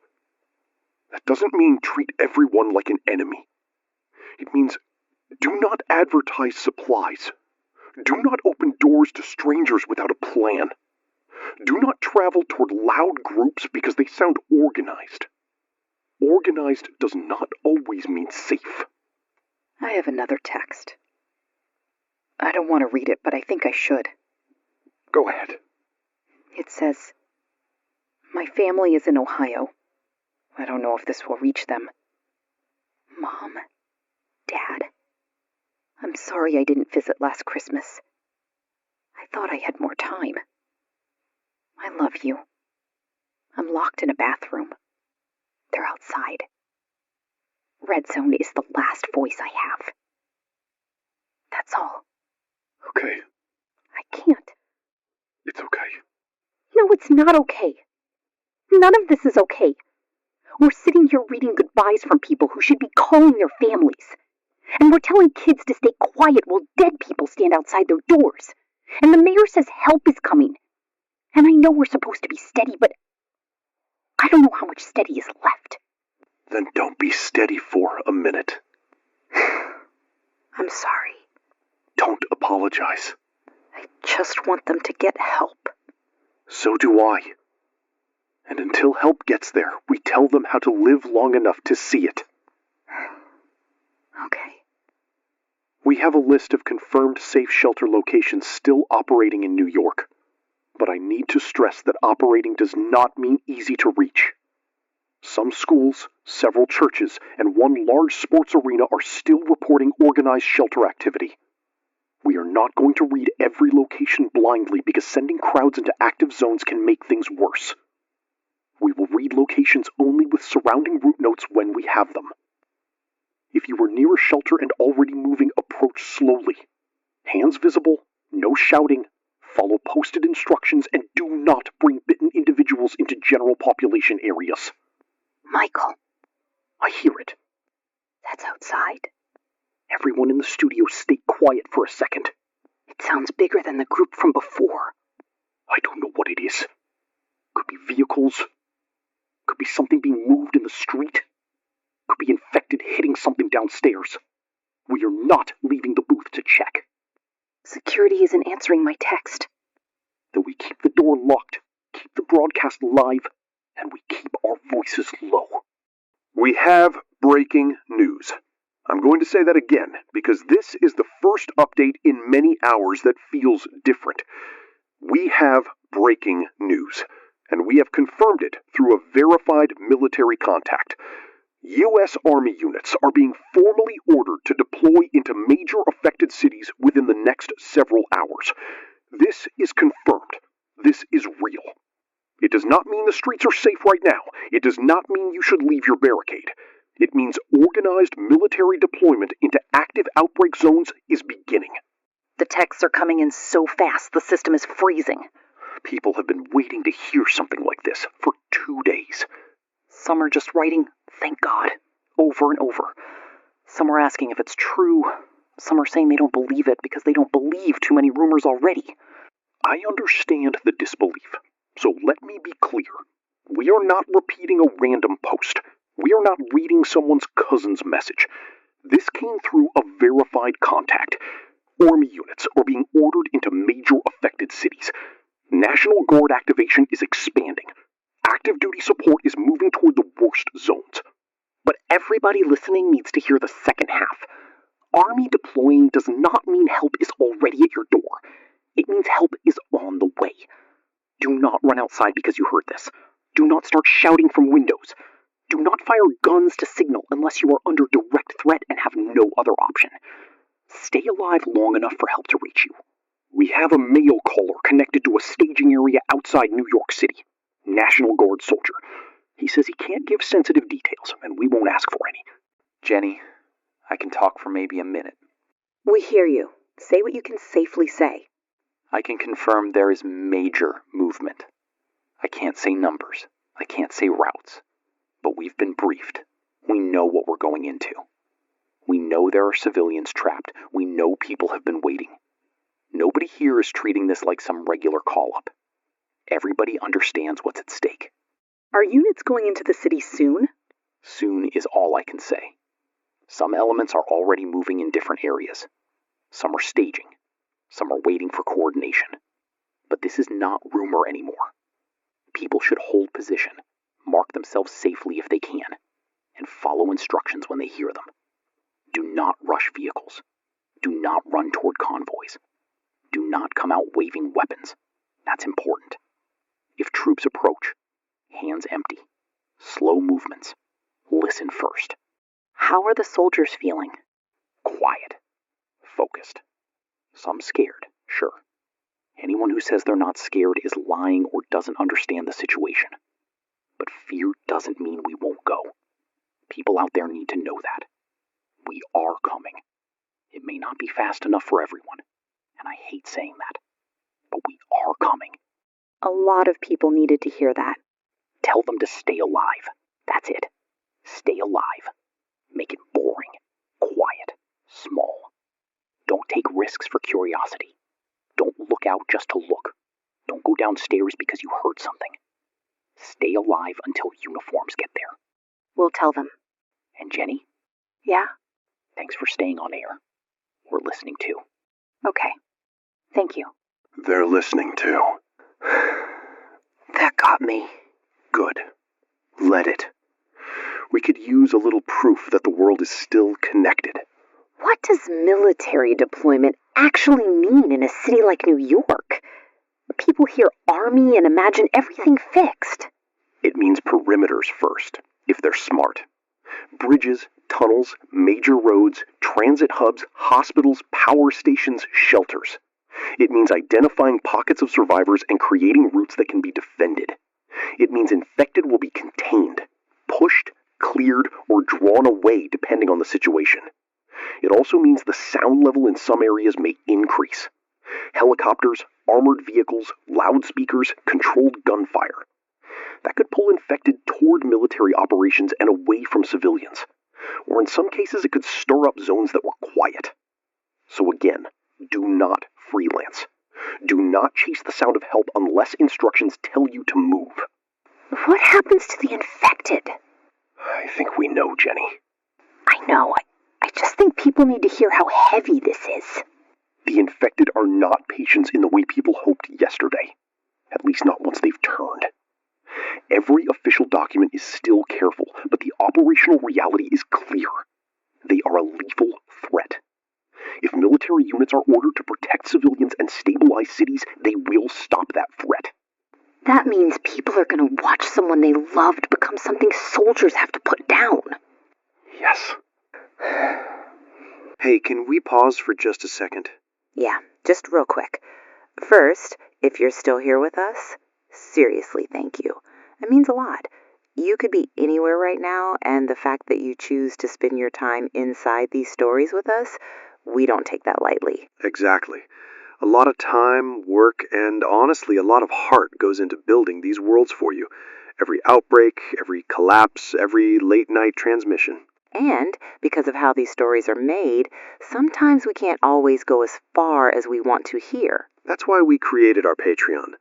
That doesn't mean treat everyone like an enemy. It means do not advertise supplies. Do not open doors to strangers without a plan. Do not travel toward loud groups because they sound organized. Organized does not always mean safe. I have another text. I don't want to read it, but I think I should. Go ahead. It says, "My family is in Ohio. I don't know if this will reach them. Mom, Dad, I'm sorry I didn't visit last Christmas. I thought I had more time. I love you. I'm locked in a bathroom. They're outside. Red Zone is the last voice I have. That's all." Okay. I can't. It's okay. No, it's not okay. None of this is okay. We're sitting here reading goodbyes from people who should be calling their families. And we're telling kids to stay quiet while dead people stand outside their doors. And the mayor says help is coming. And I know we're supposed to be steady, but I don't know how much steady is left. Then don't be steady for a minute. I'm sorry. Don't apologize. I just want them to get help. So do I. And until help gets there, we tell them how to live long enough to see it. Okay. We have a list of confirmed safe shelter locations still operating in New York. But I need to stress that operating does not mean easy to reach. Some schools, several churches, and one large sports arena are still reporting organized shelter activity. We are not going to read every location blindly because sending crowds into active zones can make things worse. We will read locations only with surrounding route notes when we have them. If you are near a shelter and already moving, approach slowly. Hands visible, No shouting, follow posted instructions, and do not bring bitten individuals into general population areas. Michael, I hear it. that's outside. Everyone in the studio stay quiet for a second. It sounds bigger than the group from before. I don't know what it is. Could be vehicles. Could be something being moved in the street. Could be infected hitting something downstairs. We are not leaving the booth to check. Security isn't answering my text. Then we keep the door locked, keep the broadcast live, and we keep our voices low. We have breaking news. I'm going to say that again, because this is the first update in many hours that feels different. We have breaking news, and we have confirmed it through a verified military contact. U.S. Army units are being formally ordered to deploy into major affected cities within the next several hours. This is confirmed. This is real. It does not mean the streets are safe right now. It does not mean you should leave your barricade. It means organized military deployment into active outbreak zones is beginning. The texts are coming in so fast, the system is freezing. People have been waiting to hear something like this for 2 days. Some are just writing, "Thank God," over and over. Some are asking if it's true. Some are saying they don't believe it because they don't believe too many rumors already. I understand the disbelief, so let me be clear. We are not repeating a random post. We are not reading someone's cousin's message. This came through a verified contact. Army units are being ordered into major affected cities. National Guard activation is expanding. Active duty support is moving toward the worst zones. But everybody listening needs to hear the second half. Army deploying does not mean help is already at your door. It means help is on the way. Do not run outside because you heard this. Do not start shouting from windows. Do not fire guns to signal unless you are under direct threat and have no other option. Stay alive long enough for help to reach you. We have a mail caller connected to a staging area outside New York City. National Guard soldier. He says he can't give sensitive details, and we won't ask for any. Jenny, I can talk for maybe a minute. We hear you. Say what you can safely say. I can confirm there is major movement. I can't say numbers. I can't say routes. But we've been briefed. We know what we're going into. We know there are civilians trapped. We know people have been waiting. Nobody here is treating this like some regular call-up. Everybody understands what's at stake. Are units going into the city soon? Soon is all I can say. Some elements are already moving in different areas. Some are staging. Some are waiting for coordination. But this is not rumor anymore. People should hold position, mark themselves safely if they can, and follow instructions when they hear them. Do not rush vehicles. Do not run toward convoys. Do not come out waving weapons. That's important. If troops approach, hands empty. Slow movements. Listen first. How are the soldiers feeling? Quiet. Focused. Some scared, sure. Anyone who says they're not scared is lying or doesn't understand the situation. But fear doesn't mean we won't go. People out there need to know that. We are coming. It may not be fast enough for everyone, and I hate saying that, but we are coming. A lot of people needed to hear that. Tell them to stay alive. That's it. Stay alive. Make it boring, quiet, small. Don't take risks for curiosity. Don't look out just to look. Don't go downstairs because you heard something. Stay alive until uniforms get there. We'll tell them. And Jenny? Yeah? Thanks for staying on air. We're listening too. Okay. Thank you. They're listening too. That got me. Good. Let it. We could use a little proof that the world is still connected. What does military deployment actually mean in a city like New York? People hear army and imagine everything fixed. It means perimeters first, if they're smart. Bridges, tunnels, major roads, transit hubs, hospitals, power stations, shelters. It means identifying pockets of survivors and creating routes that can be defended. It means infected will be contained, pushed, cleared, or drawn away depending on the situation. It also means the sound level in some areas may increase. Helicopters, armored vehicles, loudspeakers, controlled gunfire. That could pull infected toward military operations and away from civilians. Or in some cases, it could stir up zones that were quiet. So again, do not freelance. Do not chase the sound of help unless instructions tell you to move. What happens to the infected? I think we know, Jenny. I know. I just think people need to hear how heavy this is. The infected are not patients in the way people hoped yesterday. At least not once they've turned. Every official document is still careful, but the operational reality is clear. They are a lethal threat. If military units are ordered to protect civilians and stabilize cities, they will stop that threat. That means people are going to watch someone they loved become something soldiers have to put down. Yes. Hey, can we pause for just a second? Yeah, just real quick. First, if you're still here with us, seriously, thank you. It means a lot. You could be anywhere right now, and the fact that you choose to spend your time inside these stories with us, we don't take that lightly. Exactly. A lot of time, work, and honestly, a lot of heart goes into building these worlds for you. Every outbreak, every collapse, every late-night transmission. And because of how these stories are made, sometimes we can't always go as far as we want to here. That's why we created our Patreon.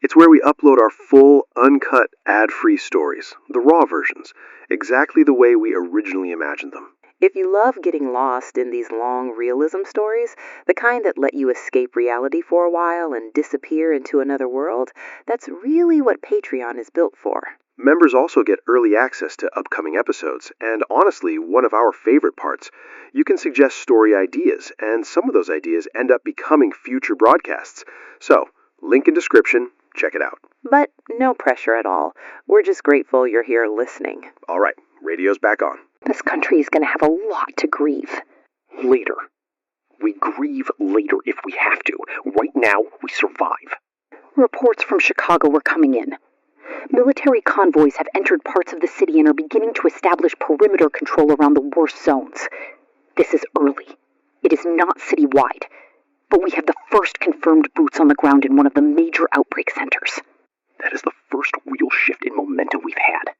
It's where we upload our full, uncut, ad-free stories, the raw versions, exactly the way we originally imagined them. If you love getting lost in these long realism stories, the kind that let you escape reality for a while and disappear into another world, that's really what Patreon is built for. Members also get early access to upcoming episodes, and honestly, one of our favorite parts, you can suggest story ideas, and some of those ideas end up becoming future broadcasts. So, link in description, check it out. But no pressure at all. We're just grateful you're here listening. All right, radio's back on. This country is going to have a lot to grieve. Later. We grieve later if we have to. Right now, we survive. Reports from Chicago were coming in. Military convoys have entered parts of the city and are beginning to establish perimeter control around the worst zones. This is early. It is not citywide, but we have the first confirmed boots on the ground in one of the major outbreak centers. That is the first real shift in momentum we've had.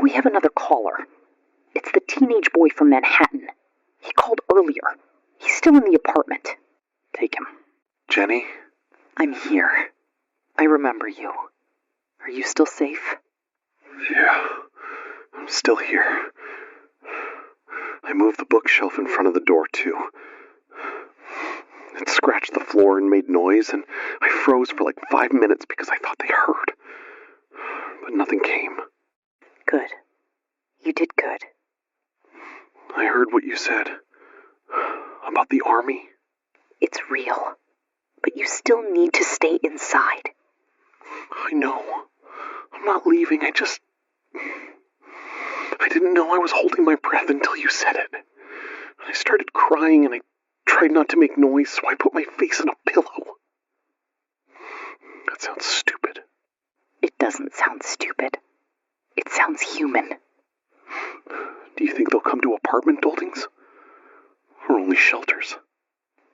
We have another caller. It's the teenage boy from Manhattan. He called earlier. He's still in the apartment. Take him. Jenny? I'm here. I remember you. Are you still safe? Yeah, I'm still here. I moved the bookshelf in front of the door, too. It scratched the floor and made noise, and I froze for like 5 minutes because I thought they heard. But nothing came. Good. You did good. I heard what you said. About the army. It's real. But you still need to stay inside. I know. I'm not leaving. I didn't know I was holding my breath until you said it. And I started crying and I tried not to make noise, so I put my face in a pillow. That sounds stupid. It doesn't sound stupid. It sounds human. Do you think they'll come to apartment buildings? Or only shelters?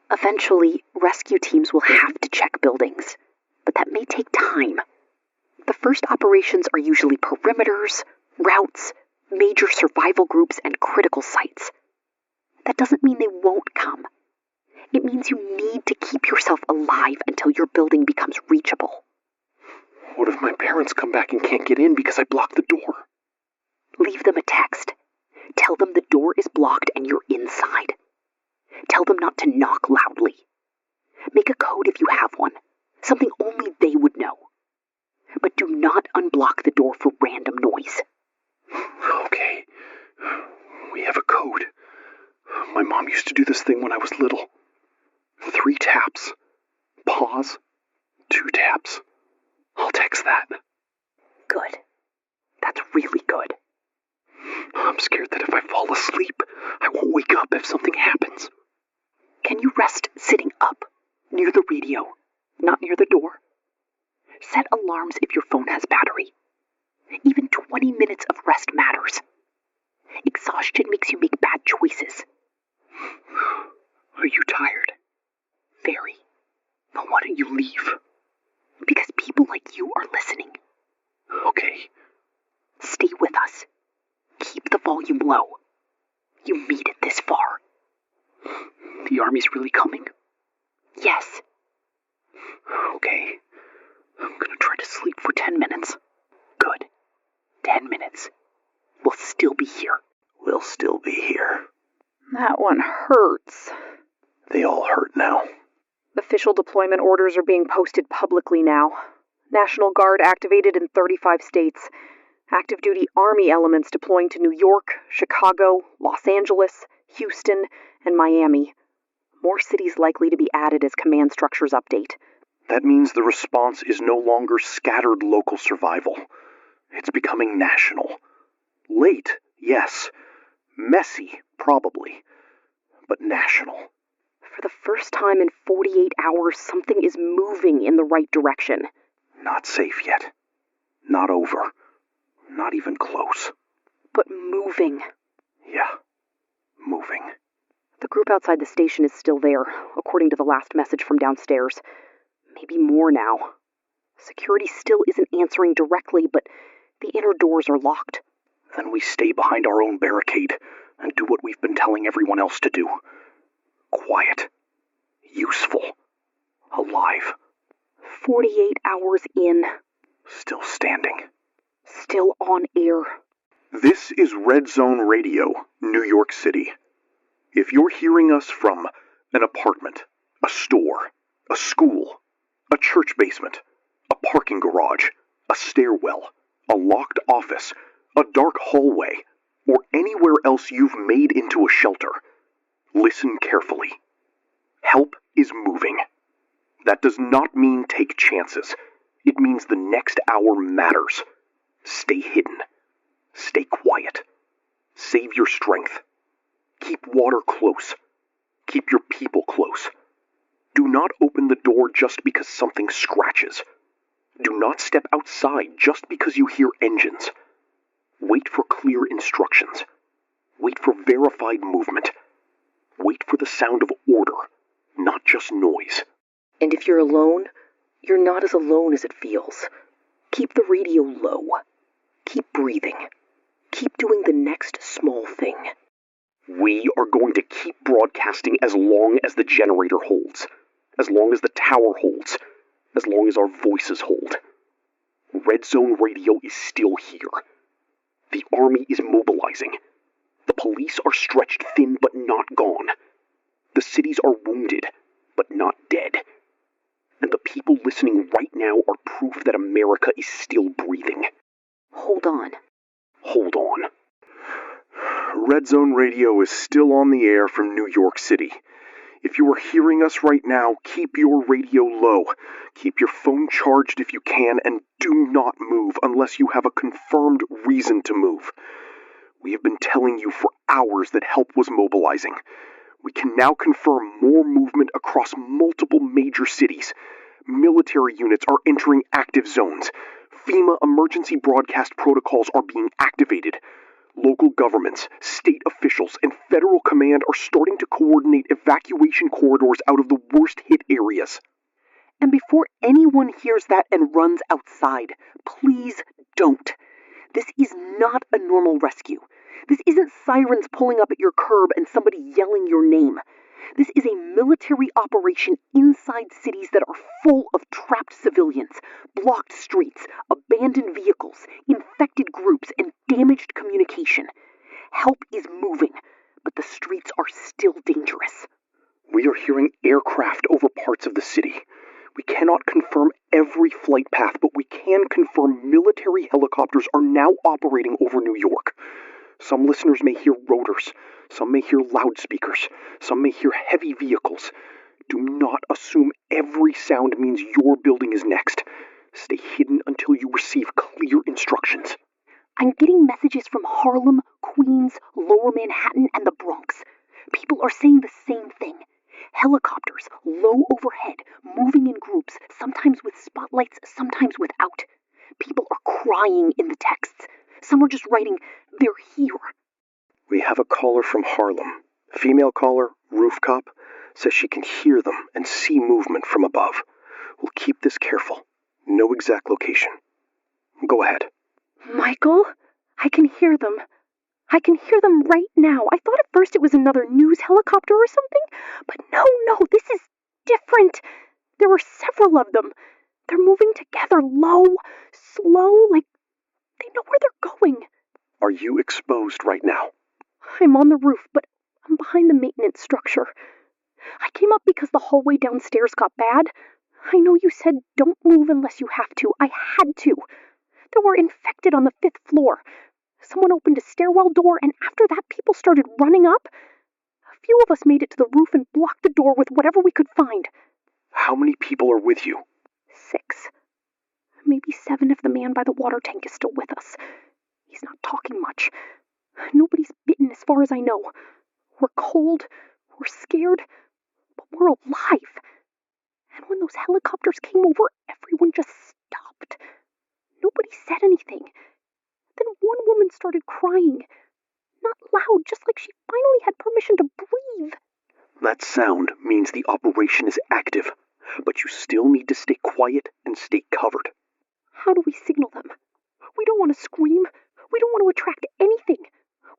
Eventually, rescue teams will have to check buildings, but that may take time. The first operations are usually perimeters, routes, major survival groups, and critical sites. That doesn't mean they won't come. It means you need to keep yourself alive until your building becomes reachable. What if my parents come back and can't get in because I blocked the door? Leave them a text. Tell them the door is blocked and you're inside. Tell them not to knock loudly. Make a code if you have one, something only they would know. But do not unblock the door for random noise. Okay. We have a code. My mom used to do this thing when I was little. 3 taps. Pause. 2 taps. I'll text that. Good. That's really good. I'm scared that if I fall asleep, I won't wake up if something happens. Can you rest sitting up, near the radio, not near the door? Set alarms if your phone has battery. Even 20 minutes of rest matters. Exhaustion makes you make bad choices. Are you tired? Very. But why don't you leave? Because people like you are listening. Okay. Stay with us. Keep the volume low. You made it this far. The army's really coming? Yes. Okay. I'm gonna try to sleep for 10 minutes. Good. 10 minutes. We'll still be here. We'll still be here. That one hurts. They all hurt now. Official deployment orders are being posted publicly now. National Guard activated in 35 states. Active duty Army elements deploying to New York, Chicago, Los Angeles, Houston, and Miami. More cities likely to be added as command structures update. That means the response is no longer scattered local survival. It's becoming national. Late, yes. Messy, probably. But national. For the first time in 48 hours, something is moving in the right direction. Not safe yet. Not over. Not even close. But moving. Yeah. Moving. The group outside the station is still there, according to the last message from downstairs. Maybe more now. Security still isn't answering directly, but the inner doors are locked. Then we stay behind our own barricade and do what we've been telling everyone else to do. Quiet. Useful. Alive. 48 hours in. Still standing. Still on air. This is Red Zone Radio, New York City. If you're hearing us from an apartment, a store, a school, a church basement, a parking garage, a stairwell, a locked office, a dark hallway, or anywhere else you've made into a shelter, listen carefully. Help is moving. That does not mean take chances. It means the next hour matters. Stay hidden. Stay quiet. Save your strength. Keep water close. Keep your people close. Do not open the door just because something scratches. Do not step outside just because you hear engines. Wait for clear instructions. Wait for verified movement. Wait for the sound of order, not just noise. And if you're alone, you're not as alone as it feels. Keep the radio low. Keep breathing. Keep doing the next small thing. We are going to keep broadcasting as long as the generator holds, as long as the tower holds, as long as our voices hold. Red Zone Radio is still here. The army is mobilizing. The police are stretched thin but not gone. The cities are wounded but not dead. And the people listening right now are proof that America is still breathing. Hold on. Hold on. Red Zone Radio is still on the air from New York City. If you are hearing us right now, keep your radio low. Keep your phone charged if you can, and do not move unless you have a confirmed reason to move. We have been telling you for hours that help was mobilizing. We can now confirm more movement across multiple major cities. Military units are entering active zones. FEMA emergency broadcast protocols are being activated. Local governments, state officials, and federal command are starting to coordinate evacuation corridors out of the worst-hit areas. And before anyone hears that and runs outside, please don't. This is not a normal rescue. This isn't sirens pulling up at your curb and somebody yelling your name. This is a military operation inside cities that are full of trapped civilians, blocked streets, abandoned vehicles, infected groups, and damaged communication. Help is moving, but the streets are still dangerous. We are hearing aircraft over parts of the city. We cannot confirm every flight path, but we can confirm military helicopters are now operating over New York. Some listeners may hear rotors. Some may hear loudspeakers. Some may hear heavy vehicles. Do not assume every sound means your building is next. Stay hidden until you receive clear instructions. I'm getting messages from Harlem, Queens, Lower Manhattan, and the Bronx. People are saying the same thing. Helicopters, low overhead, moving in groups, sometimes with spotlights, sometimes without. People are crying in the texts. Some are just writing, "They're here." We have a caller from Harlem. Female caller, roof cop. Says she can hear them and see movement from above. We'll keep this careful. No exact location. Go ahead. Michael, I can hear them. I can hear them right now. I thought at first it was another news helicopter or something, but no, this is different. There were several of them. They're moving together, low, slow, like they know where they're going. Are you exposed right now? I'm on the roof, but I'm behind the maintenance structure. I came up because the hallway downstairs got bad. I know you said don't move unless you have to. I had to. There were infected on the 5th floor. Someone opened a stairwell door, and after that, people started running up. A few of us made it to the roof and blocked the door with whatever we could find. How many people are with you? 6. Maybe 7 if the man by the water tank is still with us. He's not talking much. Nobody's bitten as far as I know. We're cold, we're scared, but we're alive. And when those helicopters came over, everyone just stopped. Nobody said anything. Then one woman started crying. Not loud, just like she finally had permission to breathe. That sound means the operation is active, but you still need to stay quiet and stay covered. How do we signal them? We don't want to scream. We don't want to attract anything.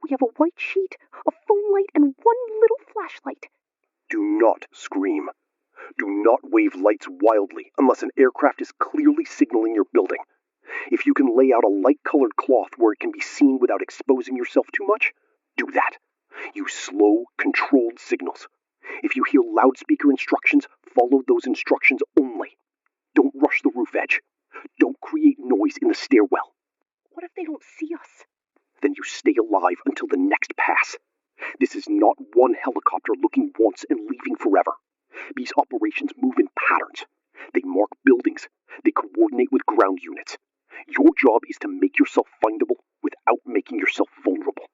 We have a white sheet, a phone light, and one little flashlight. Do not scream. Do not wave lights wildly unless an aircraft is clearly signaling your building. If you can lay out a light-colored cloth where it can be seen without exposing yourself too much, do that. Use slow, controlled signals. If you hear loudspeaker instructions, follow those instructions only. Don't rush the roof edge. Don't create noise in the stairwell. What if they don't see us? Then you stay alive until the next pass. This is not one helicopter looking once and leaving forever. These operations move in patterns. They mark buildings. They coordinate with ground units. Your job is to make yourself findable without making yourself vulnerable.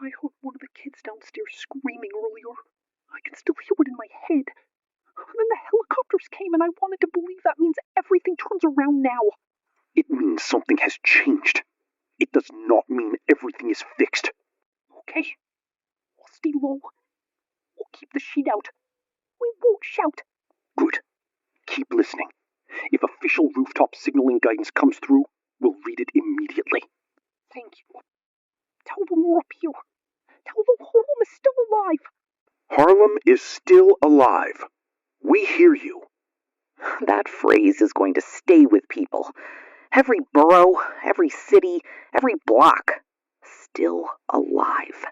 I heard one of the kids downstairs screaming earlier. I can still hear it in my head. Then the helicopters came and I wanted to believe that means everything turns around now. It means something has changed. It does not mean everything is fixed. Okay. We'll stay low. We'll keep the sheet out. We won't shout. Good. Keep listening. If official rooftop signaling guidance comes through, we'll read it immediately. Thank you. Tell them we're up here. Tell them Harlem is still alive. Harlem is still alive. We hear you. That phrase is going to stay with people. Every borough, every city, every block. Still alive.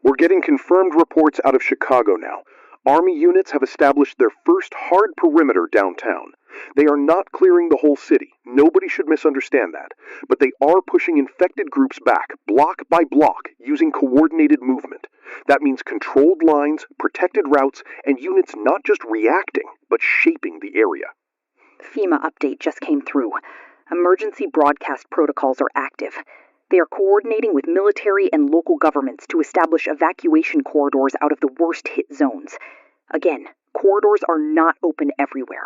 We're getting confirmed reports out of Chicago now. Army units have established their first hard perimeter downtown. They are not clearing the whole city. Nobody should misunderstand that. But they are pushing infected groups back, block by block, using coordinated movement. That means controlled lines, protected routes, and units not just reacting, but shaping the area. FEMA update just came through. Emergency broadcast protocols are active. They are coordinating with military and local governments to establish evacuation corridors out of the worst-hit zones. Again, corridors are not open everywhere.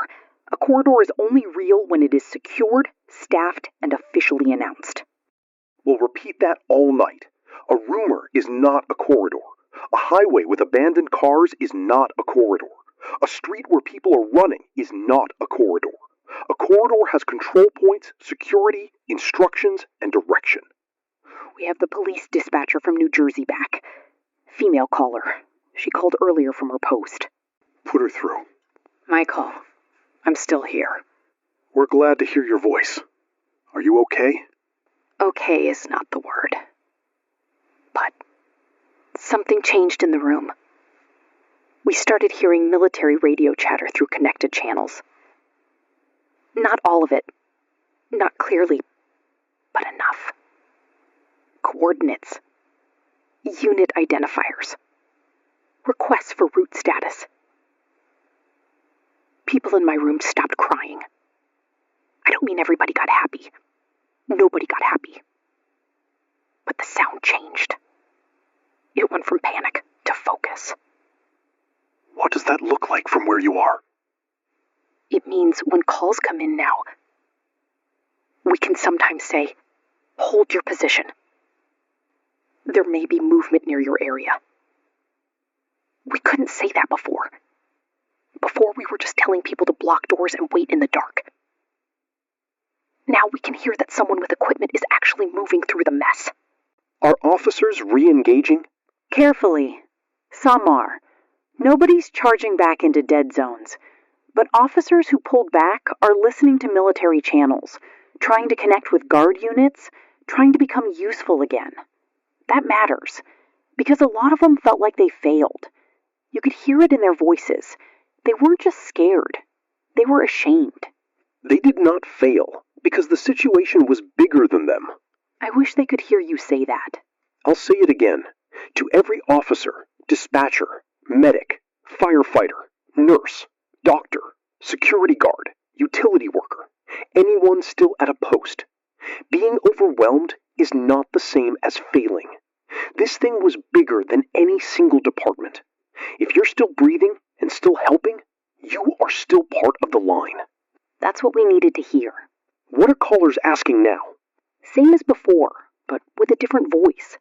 A corridor is only real when it is secured, staffed, and officially announced. We'll repeat that all night. A rumor is not a corridor. A highway with abandoned cars is not a corridor. A street where people are running is not a corridor. A corridor has control points, security, instructions, and direction. We have the police dispatcher from New Jersey back. Female caller. She called earlier from her post. Put her through. Michael, I'm still here. We're glad to hear your voice. Are you okay? Okay is not the word. But something changed in the room. We started hearing military radio chatter through connected channels. Not all of it. Not clearly, but enough. Coordinates. Unit identifiers. Requests for route status. People in my room stopped crying. I don't mean everybody got happy. Nobody got happy. But the sound changed. It went from panic to focus. What does that look like from where you are? It means when calls come in now, we can sometimes say, hold your position. There may be movement near your area. We couldn't say that before. Before we were just telling people to block doors and wait in the dark. Now we can hear that someone with equipment is actually moving through the mess. Are officers re-engaging? Carefully. Some are. Nobody's charging back into dead zones. But officers who pulled back are listening to military channels, trying to connect with guard units, trying to become useful again. That matters, because a lot of them felt like they failed. You could hear it in their voices. They weren't just scared. They were ashamed. They did not fail, because the situation was bigger than them. I wish they could hear you say that. I'll say it again. To every officer, dispatcher, medic, firefighter, nurse, doctor, security guard, utility worker, anyone still at a post. Being overwhelmed is not the same as failing. This thing was bigger than any single department. If you're still breathing and still helping, you are still part of the line. That's what we needed to hear. What are callers asking now? Same as before, but with a different voice.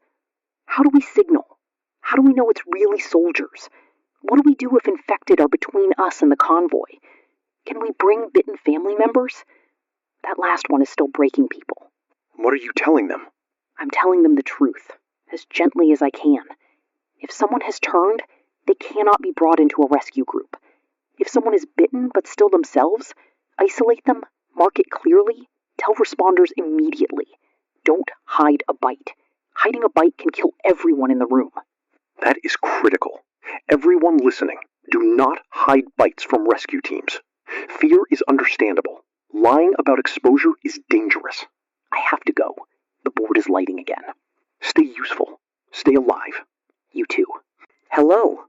How do we signal? How do we know it's really soldiers? What do we do if infected are between us and the convoy? Can we bring bitten family members? That last one is still breaking people. What are you telling them? I'm telling them the truth, as gently as I can. If someone has turned, they cannot be brought into a rescue group. If someone is bitten but still themselves, isolate them, mark it clearly, tell responders immediately. Don't hide a bite. Hiding a bite can kill everyone in the room. That is critical. Everyone listening, do not hide bites from rescue teams. Fear is understandable. Lying about exposure is dangerous. I have to go. The board is lighting again. Stay useful. Stay alive. You too. Hello.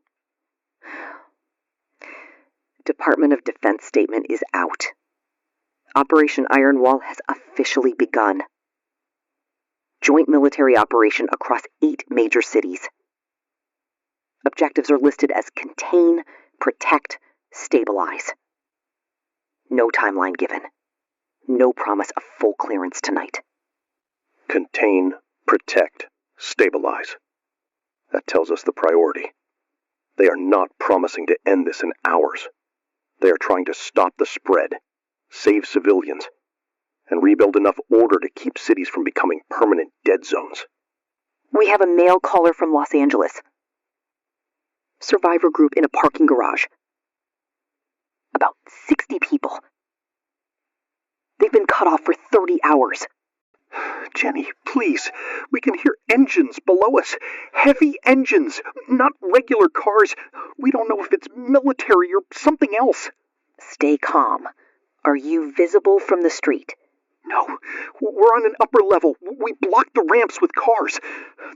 Department of Defense statement is out. Operation Iron Wall has officially begun. Joint military operation across 8 major cities. Objectives are listed as contain, protect, stabilize. No timeline given. No promise of full clearance tonight. Contain, protect, stabilize. That tells us the priority. They are not promising to end this in hours. They are trying to stop the spread, save civilians, and rebuild enough order to keep cities from becoming permanent dead zones. We have a male caller from Los Angeles. Survivor group in a parking garage. About 60 people. They've been cut off for 30 hours. Jenny, please. We can hear engines below us. Heavy engines, not regular cars. We don't know if it's military or something else. Stay calm. Are you visible from the street? No, we're on an upper level. We blocked the ramps with cars.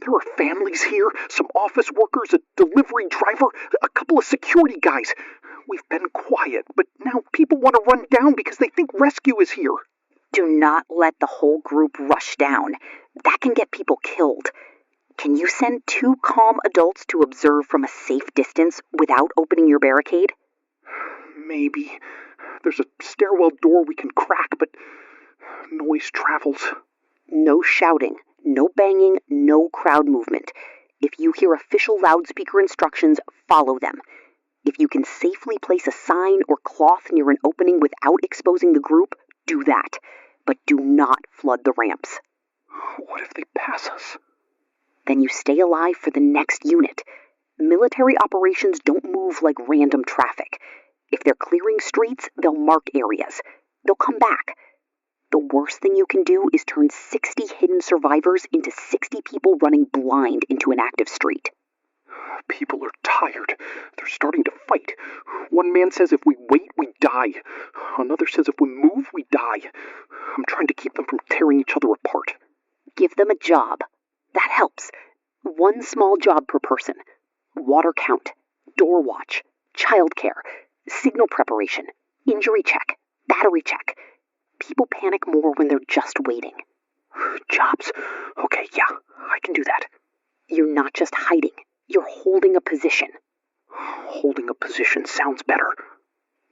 There are families here, some office workers, a delivery driver, a couple of security guys. We've been quiet, but now people want to run down because they think rescue is here. Do not let the whole group rush down. That can get people killed. Can you send 2 calm adults to observe from a safe distance without opening your barricade? Maybe. There's a stairwell door we can crack, but noise travels. No shouting, no banging, no crowd movement. If you hear official loudspeaker instructions, follow them. If you can safely place a sign or cloth near an opening without exposing the group, do that. But do not flood the ramps. What if they pass us? Then you stay alive for the next unit. Military operations don't move like random traffic. If they're clearing streets, they'll mark areas. They'll come back. The worst thing you can do is turn 60 hidden survivors into 60 people running blind into an active street. People are tired. They're starting to fight. One man says if we wait, we die. Another says if we move, we die. I'm trying to keep them from tearing each other apart. Give them a job. That helps. 1 small job per person. Water count, door watch, childcare, signal preparation, injury check, battery check. People panic more when they're just waiting. Jobs. Okay, yeah, I can do that. You're not just hiding. You're holding a position. Holding a position sounds better.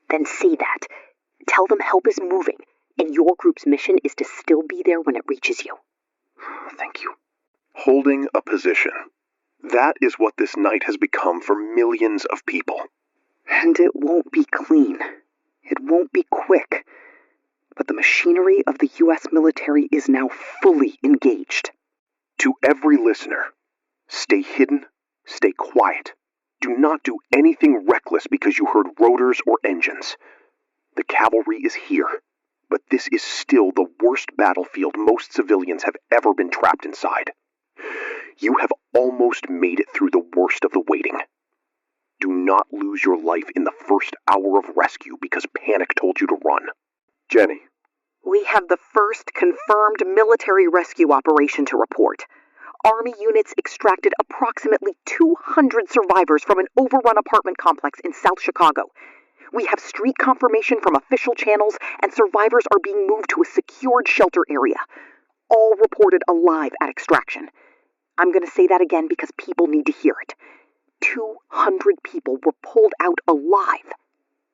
Then say that. Tell them help is moving, and your group's mission is to still be there when it reaches you. Thank you. Holding a position. That is what this night has become for millions of people. And it won't be clean. It won't be quick. But the machinery of the U.S. military is now fully engaged. To every listener, stay hidden, stay quiet. Do not do anything reckless because you heard rotors or engines. The cavalry is here, but this is still the worst battlefield most civilians have ever been trapped inside. You have almost made it through the worst of the waiting. Do not lose your life in the first hour of rescue because panic told you to run. Jenny. We have the first confirmed military rescue operation to report. Army units extracted approximately 200 survivors from an overrun apartment complex in South Chicago. We have street confirmation from official channels, and survivors are being moved to a secured shelter area. All reported alive at extraction. I'm going to say that again because people need to hear it. 200 people were pulled out alive.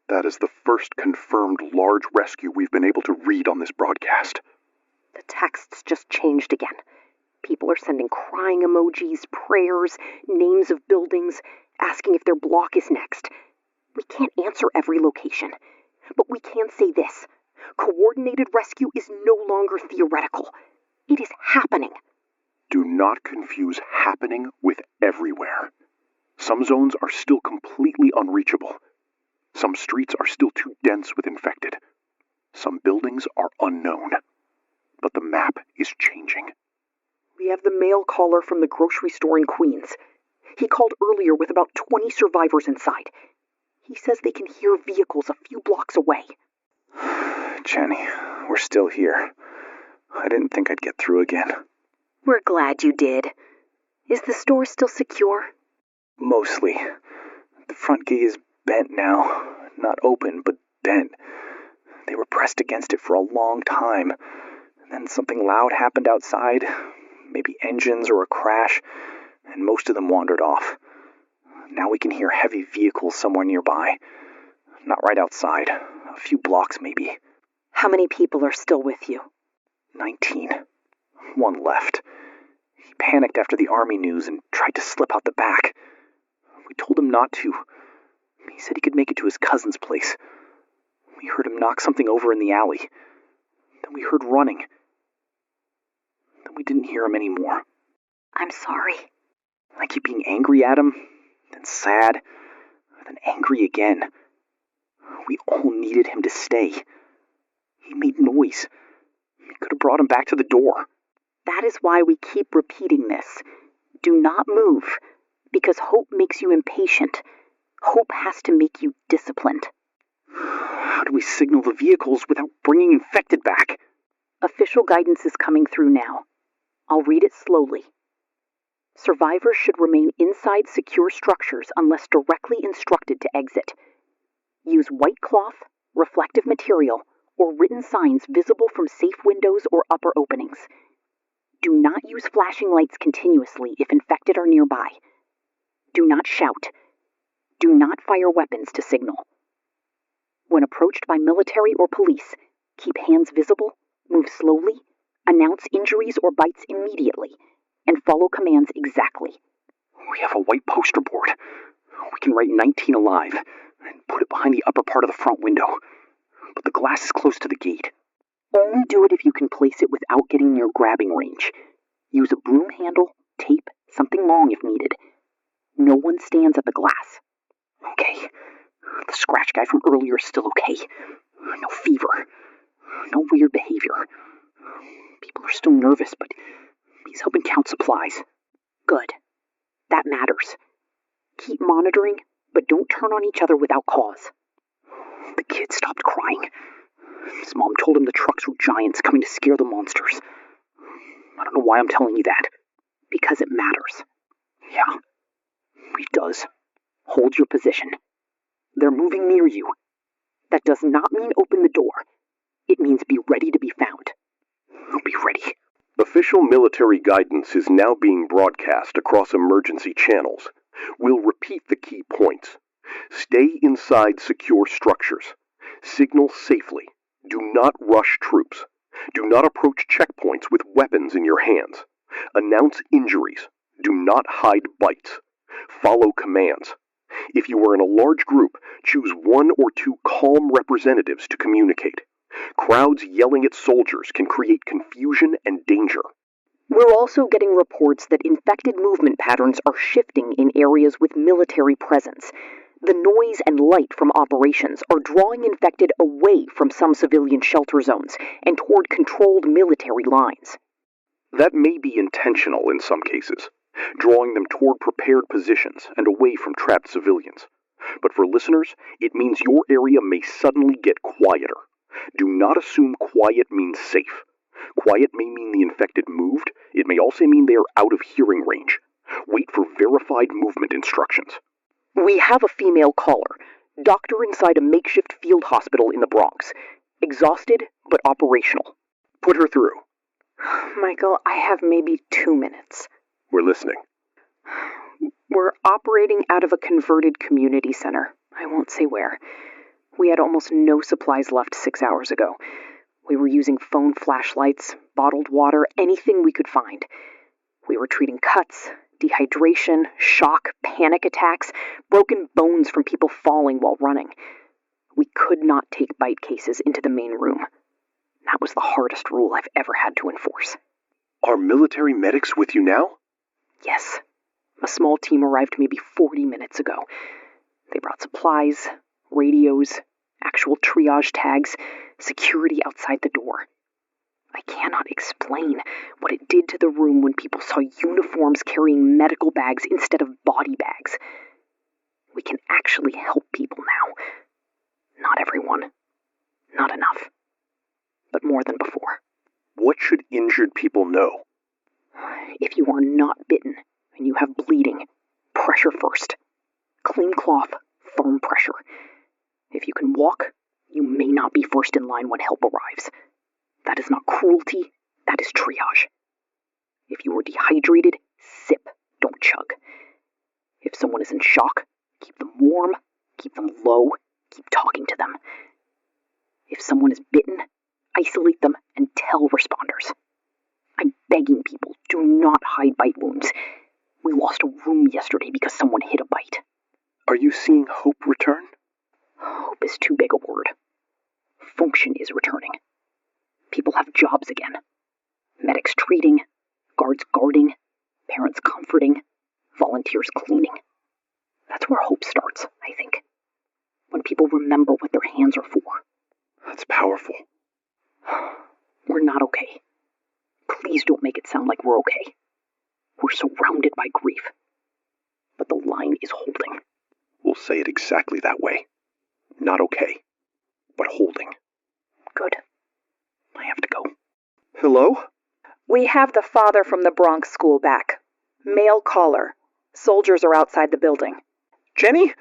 That is the first confirmed large rescue we've been able to read on this broadcast. The texts just changed again. People are sending crying emojis, prayers, names of buildings, asking if their block is next. We can't answer every location, but we can say this. Coordinated rescue is no longer theoretical. It is happening. Do not confuse happening with everywhere. Some zones are still completely unreachable. Some streets are still too dense with infected. Some buildings are unknown. But the map is changing. We have the mail caller from the grocery store in Queens. He called earlier with about 20 survivors inside. He says they can hear vehicles a few blocks away. Jenny, we're still here. I didn't think I'd get through again. We're glad you did. Is the store still secure? Mostly. The front gate is bent now. Not open, but bent. They were pressed against it for a long time. Then something loud happened outside. Maybe engines or a crash, and most of them wandered off. Now we can hear heavy vehicles somewhere nearby. Not right outside. A few blocks, maybe. How many people are still with you? 19. One left. He panicked after the army news and tried to slip out the back. We told him not to. He said he could make it to his cousin's place. We heard him knock something over in the alley. Then we heard running. Then we didn't hear him anymore. I'm sorry. I keep being angry at him, then sad, then angry again. We all needed him to stay. He made noise. We could have brought him back to the door. That is why we keep repeating this. Do not move, because hope makes you impatient. Hope has to make you disciplined. How do we signal the vehicles without bringing infected back? Official guidance is coming through now. I'll read it slowly. Survivors should remain inside secure structures unless directly instructed to exit. Use white cloth, reflective material, or written signs visible from safe windows or upper openings. Do not use flashing lights continuously if infected are nearby. Do not shout. Do not fire weapons to signal. When approached by military or police, keep hands visible, move slowly, announce injuries or bites immediately, and follow commands exactly. We have a white poster board. We can write 19 alive and put it behind the upper part of the front window. But the glass is close to the gate. Only do it if you can place it without getting near grabbing range. Use a broom handle, tape, something long if needed. No one stands at the glass. Okay. The scratch guy from earlier is still okay. No fever. No weird behavior. People are still nervous, but he's helping count supplies. Good. That matters. Keep monitoring, but don't turn on each other without cause. The kid stopped crying. His mom told him the trucks were giants coming to scare the monsters. I don't know why I'm telling you that. Because it matters. Yeah, it does. Hold your position. They're moving near you. That does not mean open the door. It means be ready to be found. I'll be ready. Official military guidance is now being broadcast across emergency channels. We'll repeat the key points. Stay inside secure structures. Signal safely. Do not rush troops. Do not approach checkpoints with weapons in your hands. Announce injuries. Do not hide bites. Follow commands. If you are in a large group, choose one or two calm representatives to communicate. Crowds yelling at soldiers can create confusion and danger. We're also getting reports that infected movement patterns are shifting in areas with military presence. The noise and light from operations are drawing infected away from some civilian shelter zones and toward controlled military lines. That may be intentional in some cases, drawing them toward prepared positions and away from trapped civilians. But for listeners, it means your area may suddenly get quieter. Do not assume quiet means safe. Quiet may mean the infected moved. It may also mean they are out of hearing range. Wait for verified movement instructions. We have a female caller, doctor inside a makeshift field hospital in the Bronx. Exhausted, but operational. Put her through. Michael, I have maybe 2 minutes. We're listening. We're operating out of a converted community center. I won't say where. We had almost no supplies left 6 hours ago. We were using phone flashlights, bottled water, anything we could find. We were treating cuts, dehydration, shock, panic attacks, broken bones from people falling while running. We could not take bite cases into the main room. That was the hardest rule I've ever had to enforce. Are military medics with you now? Yes. A small team arrived maybe 40 minutes ago. They brought supplies, radios, actual triage tags, security outside the door. I cannot explain what it did to the room when people saw uniforms carrying medical bags instead of body bags. We can actually help people now. Not everyone. Not enough. But more than before. What should injured people know? If you are not bitten and you have bleeding, pressure first. Clean cloth, firm pressure. If you can walk, you may not be first in line when help arrives. That is not cruelty, that is triage. If you are dehydrated, sip, don't chug. If someone is in shock, keep them warm, keep them low, keep talking to them. If someone is bitten, isolate them and tell responders. I'm begging people, do not hide bite wounds. We lost a room yesterday because someone hit a bite. Are you seeing hope return? Hope is too big a word. Function is returning. People have jobs again. Medics treating, guards guarding, parents comforting, volunteers cleaning. That's where hope starts, I think. When people remember what their hands are for. That's powerful. We're not okay. Please don't make it sound like we're okay. We're surrounded by grief. But the line is holding. We'll say it exactly that way. Not okay, but holding. Good. I have to go. Hello? We have the father from the Bronx school back. Male caller. Soldiers are outside the building. Jenny?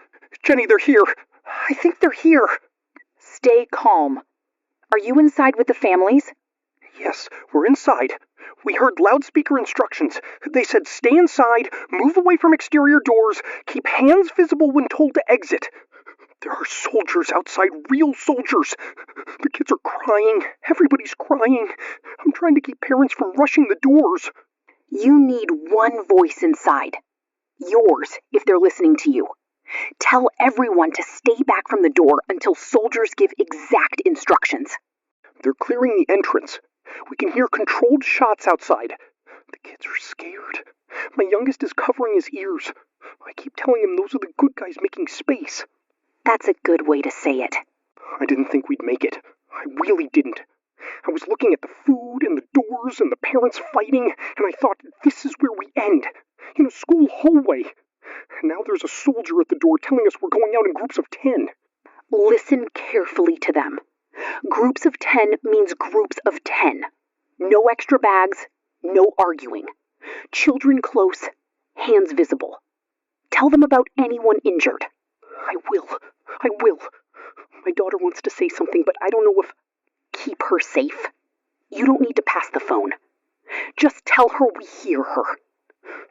Jenny, they're here. I think they're here. Stay calm. Are you inside with the families? Yes, we're inside. We heard loudspeaker instructions. They said stay inside, move away from exterior doors, keep hands visible when told to exit. There are soldiers outside, real soldiers. The kids are crying. Everybody's crying. I'm trying to keep parents from rushing the doors. You need one voice inside. Yours, if they're listening to you. Tell everyone to stay back from the door until soldiers give exact instructions. They're clearing the entrance. We can hear controlled shots outside. The kids are scared. My youngest is covering his ears. I keep telling him those are the good guys making space. That's a good way to say it. I didn't think we'd make it. I really didn't. I was looking at the food and the doors and the parents fighting, and I thought, this is where we end. In a school hallway. And now there's a soldier at the door telling us we're going out in groups of 10. Listen carefully to them. Groups of 10 means groups of 10. No extra bags, no arguing. Children close, hands visible. Tell them about anyone injured. I will. My daughter wants to say something, but I don't know if... Keep her safe. You don't need to pass the phone. Just tell her we hear her.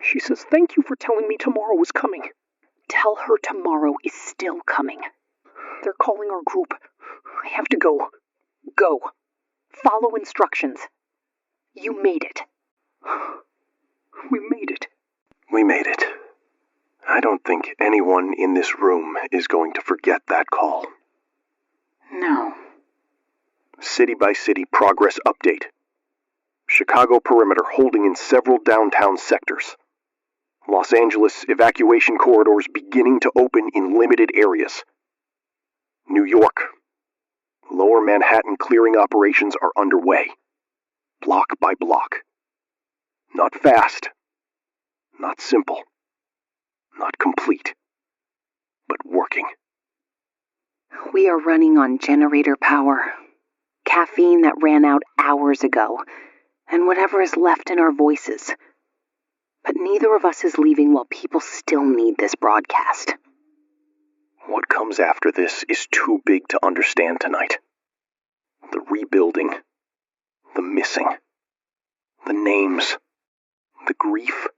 She says, thank you for telling me tomorrow is coming. Tell her tomorrow is still coming. They're calling our group. I have to go. Go. Follow instructions. You made it. We made it. I don't think anyone in this room is going to forget that call. No. City by city progress update. Chicago perimeter holding in several downtown sectors. Los Angeles evacuation corridors beginning to open in limited areas. New York. Lower Manhattan clearing operations are underway. Block by block. Not fast. Not simple. Not complete. But working. We are running on generator power. Caffeine that ran out hours ago. And whatever is left in our voices. But neither of us is leaving while people still need this broadcast. What comes after this is too big to understand tonight. The rebuilding. The missing. The names. The grief.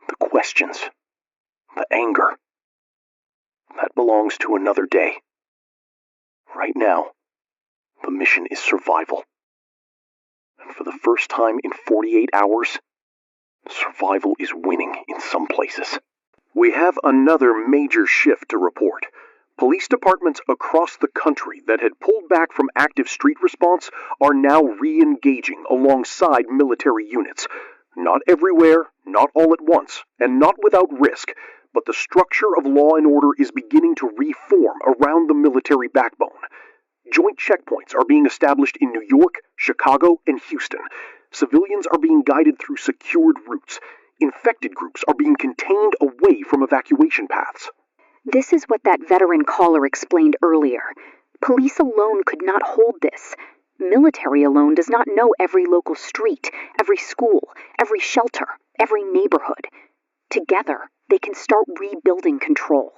The questions. The anger. That belongs to another day. Right now, the mission is survival. And for the first time in 48 hours, survival is winning in some places. We have another major shift to report. Police departments across the country that had pulled back from active street response are now re-engaging alongside military units. Not everywhere, not all at once, and not without risk, but the structure of law and order is beginning to reform around the military backbone. Joint checkpoints are being established in New York, Chicago, and Houston. Civilians are being guided through secured routes. Infected groups are being contained away from evacuation paths. This is what that veteran caller explained earlier. Police alone could not hold this. Military alone does not know every local street, every school, every shelter, every neighborhood. Together, they can start rebuilding control.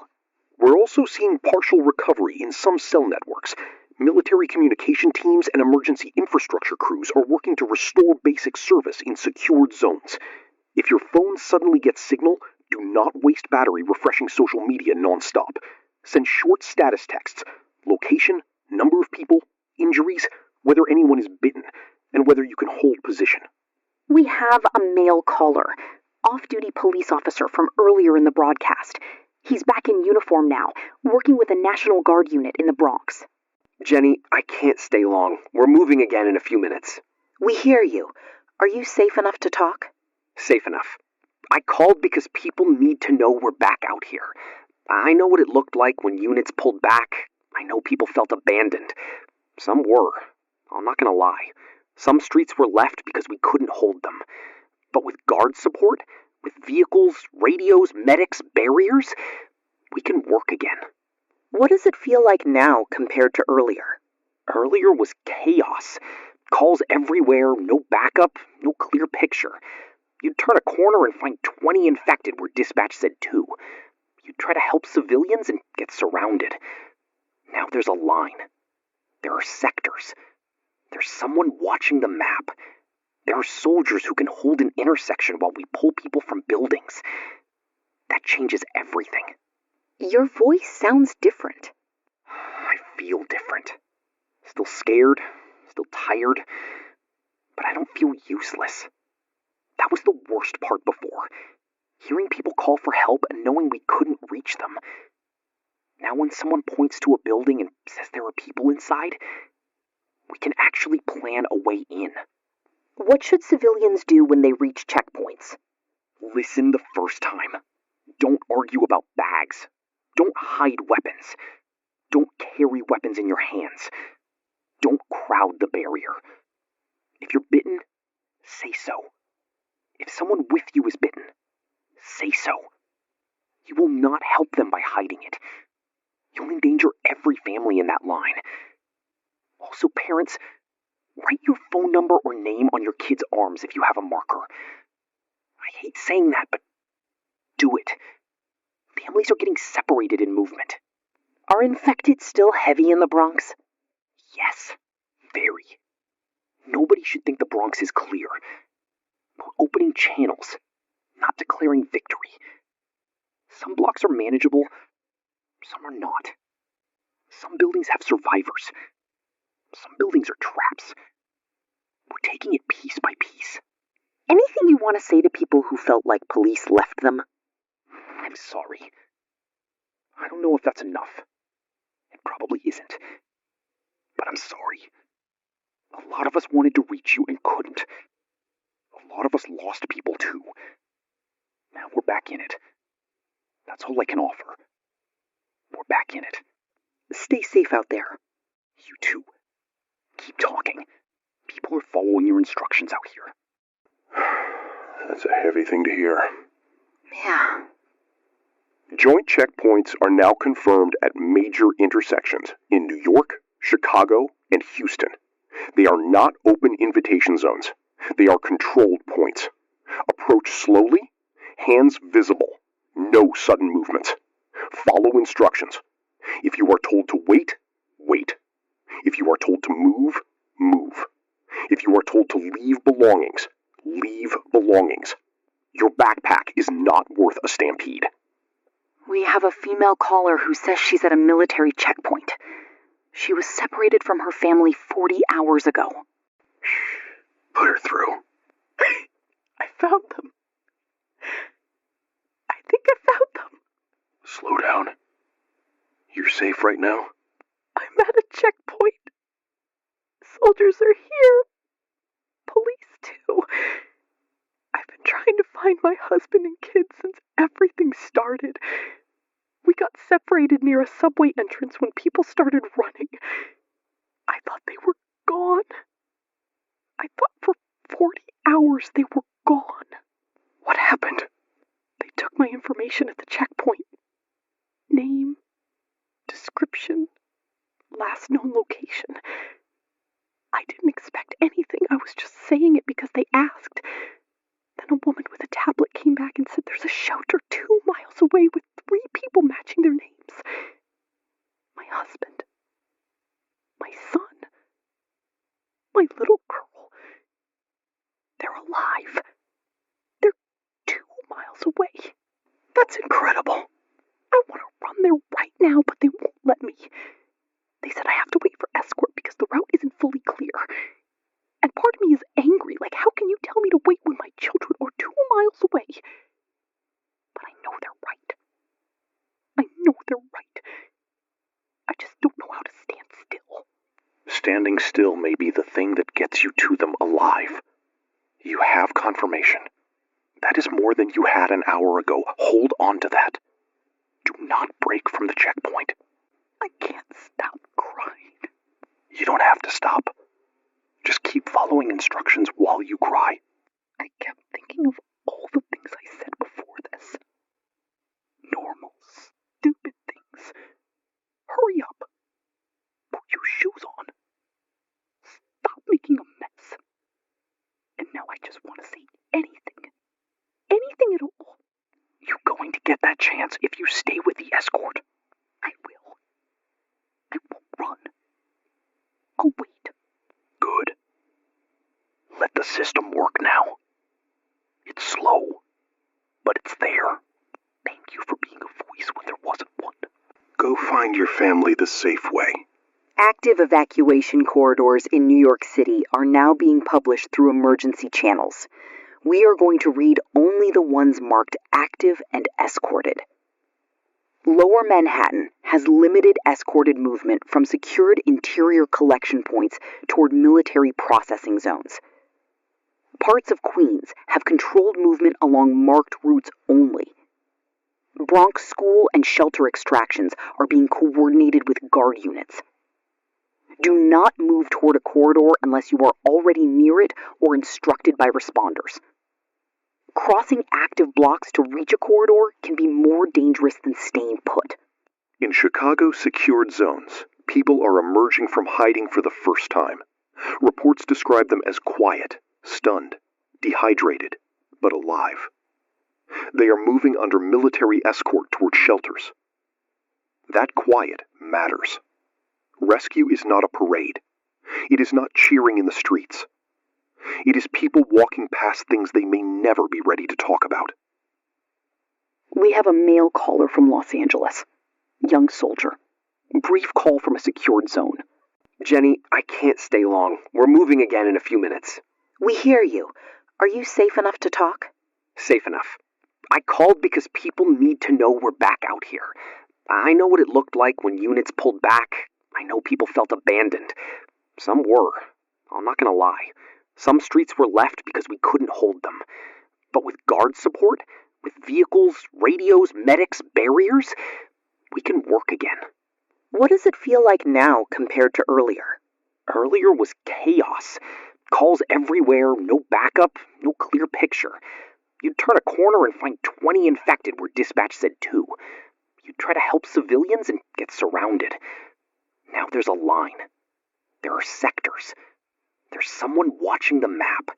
We're also seeing partial recovery in some cell networks. Military communication teams and emergency infrastructure crews are working to restore basic service in secured zones. If your phone suddenly gets signal, do not waste battery refreshing social media nonstop. Send short status texts, location, number of people, injuries, whether anyone is bitten, and whether you can hold position. We have a male caller, off-duty police officer from earlier in the broadcast. He's back in uniform now, working with a National Guard unit in the Bronx. Jenny, I can't stay long. We're moving again in a few minutes. We hear you. Are you safe enough to talk? Safe enough. I called because people need to know we're back out here. I know what it looked like when units pulled back. I know people felt abandoned. Some were. I'm not gonna lie. Some streets were left because we couldn't hold them. But with guard support, with vehicles, radios, medics, barriers, we can work again. What does it feel like now compared to earlier? Earlier was chaos. Calls everywhere, no backup, no clear picture. You'd turn a corner and find 20 infected where dispatch said 2. You'd try to help civilians and get surrounded. Now there's a line. There are sectors. There's someone watching the map. There are soldiers who can hold an intersection while we pull people from buildings. That changes everything. Your voice sounds different. I feel different. Still scared, still tired, but I don't feel useless. That was the worst part before. Hearing people call for help and knowing we couldn't reach them. Now when someone points to a building and says there are people inside, we can actually plan a way in. What should civilians do when they reach checkpoints? Listen the first time. Don't argue about bags. Don't hide weapons. Don't carry weapons in your hands. Don't crowd the barrier. If you're bitten, say so. If someone with you is bitten, say so. You will not help them by hiding it. You'll endanger every family in that line. Also, parents, write your phone number or name on your kids' arms if you have a marker. I hate saying that, but do it. Families are getting separated in movement. Are infected still heavy in the Bronx? Yes, very. Nobody should think the Bronx is clear. We're opening channels, not declaring victory. Some blocks are manageable, some are not. Some buildings have survivors. Some buildings are traps. We're taking it piece by piece. Anything you want to say to people who felt like police left them? I've I'm sorry. I don't know if that's enough. It probably isn't. But I'm sorry. A lot of us wanted to reach you and couldn't. A lot of us lost people too. Now we're back in it. That's all I can offer. We're back in it. Stay safe out there. You too. Keep talking. People are following your instructions out here. That's a heavy thing to hear. Yeah. Joint checkpoints are now confirmed at major intersections in New York, Chicago, and Houston. They are not open invitation zones. They are controlled points. Approach slowly, hands visible, no sudden movements. Follow instructions. If you are told to wait, wait. If you are told to move, move. If you are told to leave belongings, leave belongings. Your backpack is not worth a stampede. We have a female caller who says she's at a military checkpoint. She was separated from her family 40 hours ago. Shh. Put her through. I found them. I think I found them. Slow down. You're safe right now? I'm at a checkpoint. Soldiers are here. Police too. I've been trying to find my husband and kids since everything started. We got separated near a subway entrance when people started running. I thought they were gone. I thought for 40 hours they were gone. What happened? They took my information at the checkpoint. Name, description, last known location. I didn't expect anything. I was just saying it because they asked. Then a woman with a tablet came back and said there's a shelter 2 miles away with 3 people matching their names. My husband. My son. My little girl. They're alive. They're 2 miles away. That's incredible. I want to run there right now, but they won't let me. They said I have to wait for escort because the route isn't fully clear. And part of me is angry, like how can you tell me to wait when my children are 2 miles away? But I know they're right. I know they're right. I just don't know how to stand still. Standing still may be the thing that gets you to them alive. You have confirmation. That is more than you had an hour ago. Hold on to that. Do not break from the checkpoint. I can't stop crying. You don't have to stop. Just keep following instructions while you cry. I kept thinking of all the things I said before this. Normal, stupid things. Hurry up. Put your shoes on. Stop making a mess. And now I just want to say anything. Anything at all. You're going to get that chance if you stay with the escort. I will. I won't run. I'll wait. Good. Let the system work now. It's slow, but it's there. Thank you for being a voice when there wasn't one. Go find your family the safe way. Active evacuation corridors in New York City are now being published through emergency channels. We are going to read only the ones marked active and escorted. Lower Manhattan has limited escorted movement from secured interior collection points toward military processing zones. Parts of Queens have controlled movement along marked routes only. Bronx school and shelter extractions are being coordinated with guard units. Do not move toward a corridor unless you are already near it or instructed by responders. Crossing active blocks to reach a corridor can be more dangerous than staying put. In Chicago's secured zones, people are emerging from hiding for the first time. Reports describe them as quiet, stunned, dehydrated, but alive. They are moving under military escort toward shelters. That quiet matters. Rescue is not a parade. It is not cheering in the streets. It is people walking past things they may never be ready to talk about. We have a male caller from Los Angeles. Young soldier. Brief call from a secured zone. Jenny, I can't stay long. We're moving again in a few minutes. We hear you. Are you safe enough to talk? Safe enough. I called because people need to know we're back out here. I know what it looked like when units pulled back. I know people felt abandoned. Some were. I'm not gonna lie. Some streets were left because we couldn't hold them. But with guard support, with vehicles, radios, medics, barriers, we can work again. What does it feel like now compared to earlier? Earlier was chaos. Calls everywhere, no backup, no clear picture. You'd turn a corner and find 20 infected where dispatch said 2. You'd try to help civilians and get surrounded. Now there's a line. There are sectors. There's someone watching the map.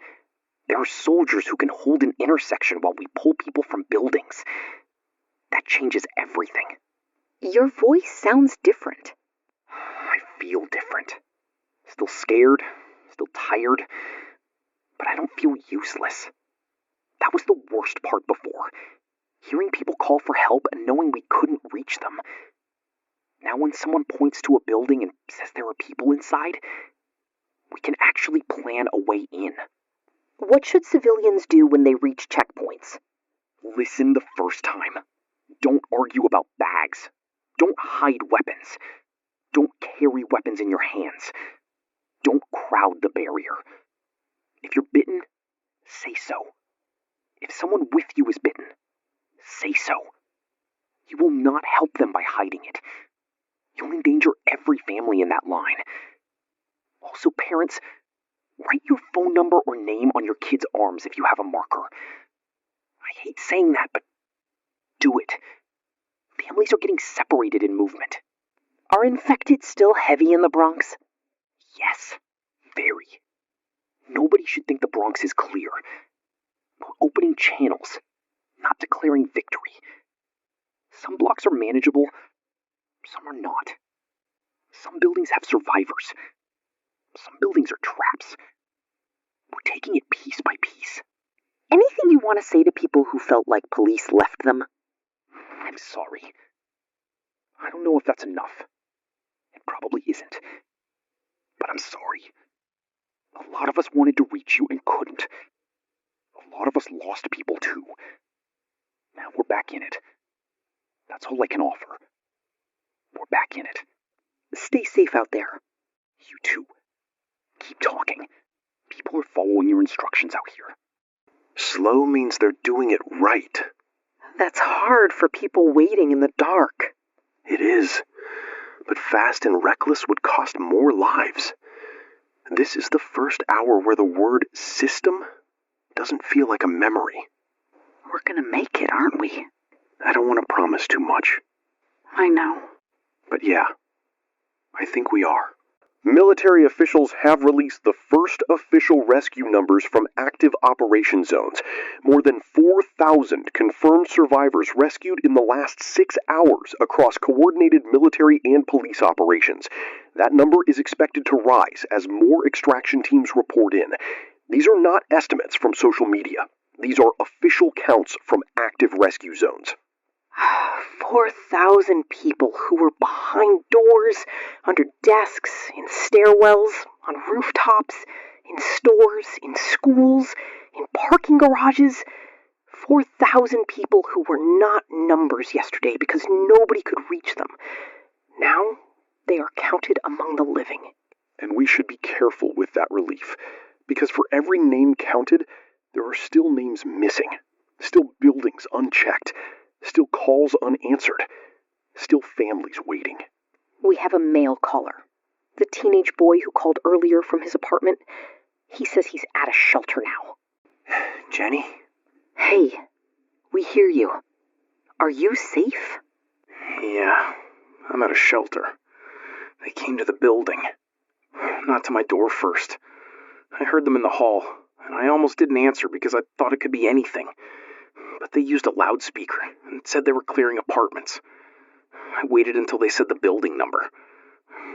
There are soldiers who can hold an intersection while we pull people from buildings. That changes everything. Your voice sounds different. I feel different. Still scared, still tired, but I don't feel useless. That was the worst part before. Hearing people call for help and knowing we couldn't reach them. Now when someone points to a building and says there are people inside, we can actually plan a way in. What should civilians do when they reach checkpoints? Listen the first time. Don't argue about bags. Don't hide weapons. Don't carry weapons in your hands. Don't crowd the barrier. If you're bitten, say so. If someone with you is bitten, say so. You will not help them by hiding it. You'll endanger every family in that line. Also, parents, write your phone number or name on your kids' arms if you have a marker. I hate saying that, but do it. Families are getting separated in movement. Are infected still heavy in the Bronx? Yes, very. Nobody should think the Bronx is clear. We're opening channels, not declaring victory. Some blocks are manageable, some are not. Some buildings have survivors. Some buildings are traps. We're taking it piece by piece. Anything you want to say to people who felt like police left them? I'm sorry. I don't know if that's enough. It probably isn't. But I'm sorry. A lot of us wanted to reach you and couldn't. A lot of us lost people too. Now we're back in it. That's all I can offer. We're back in it. Stay safe out there. You too. Keep talking. People are following your instructions out here. Slow means they're doing it right. That's hard for people waiting in the dark. It is. But fast and reckless would cost more lives. This is the first hour where the word system doesn't feel like a memory. We're gonna make it, aren't we? I don't want to promise too much. I know. But yeah, I think we are. Military officials have released the first official rescue numbers from active operation zones. More than 4,000 confirmed survivors rescued in the last 6 hours across coordinated military and police operations. That number is expected to rise as more extraction teams report in. These are not estimates from social media. These are official counts from active rescue zones. 4,000 people who were behind doors, under desks, in stairwells, on rooftops, in stores, in schools, in parking garages. 4,000 people who were not numbers yesterday because nobody could reach them. Now they are counted among the living. And we should be careful with that relief, because for every name counted, there are still names missing, still buildings unchecked, still calls unanswered, still families waiting. We have a male caller. The teenage boy who called earlier from his apartment. He says he's at a shelter now. Jenny? Hey, we hear you. Are you safe? Yeah, I'm at a shelter. They came to the building. Not to my door first. I heard them in the hall, and I almost didn't answer because I thought it could be anything. But they used a loudspeaker and said they were clearing apartments. I waited until they said the building number.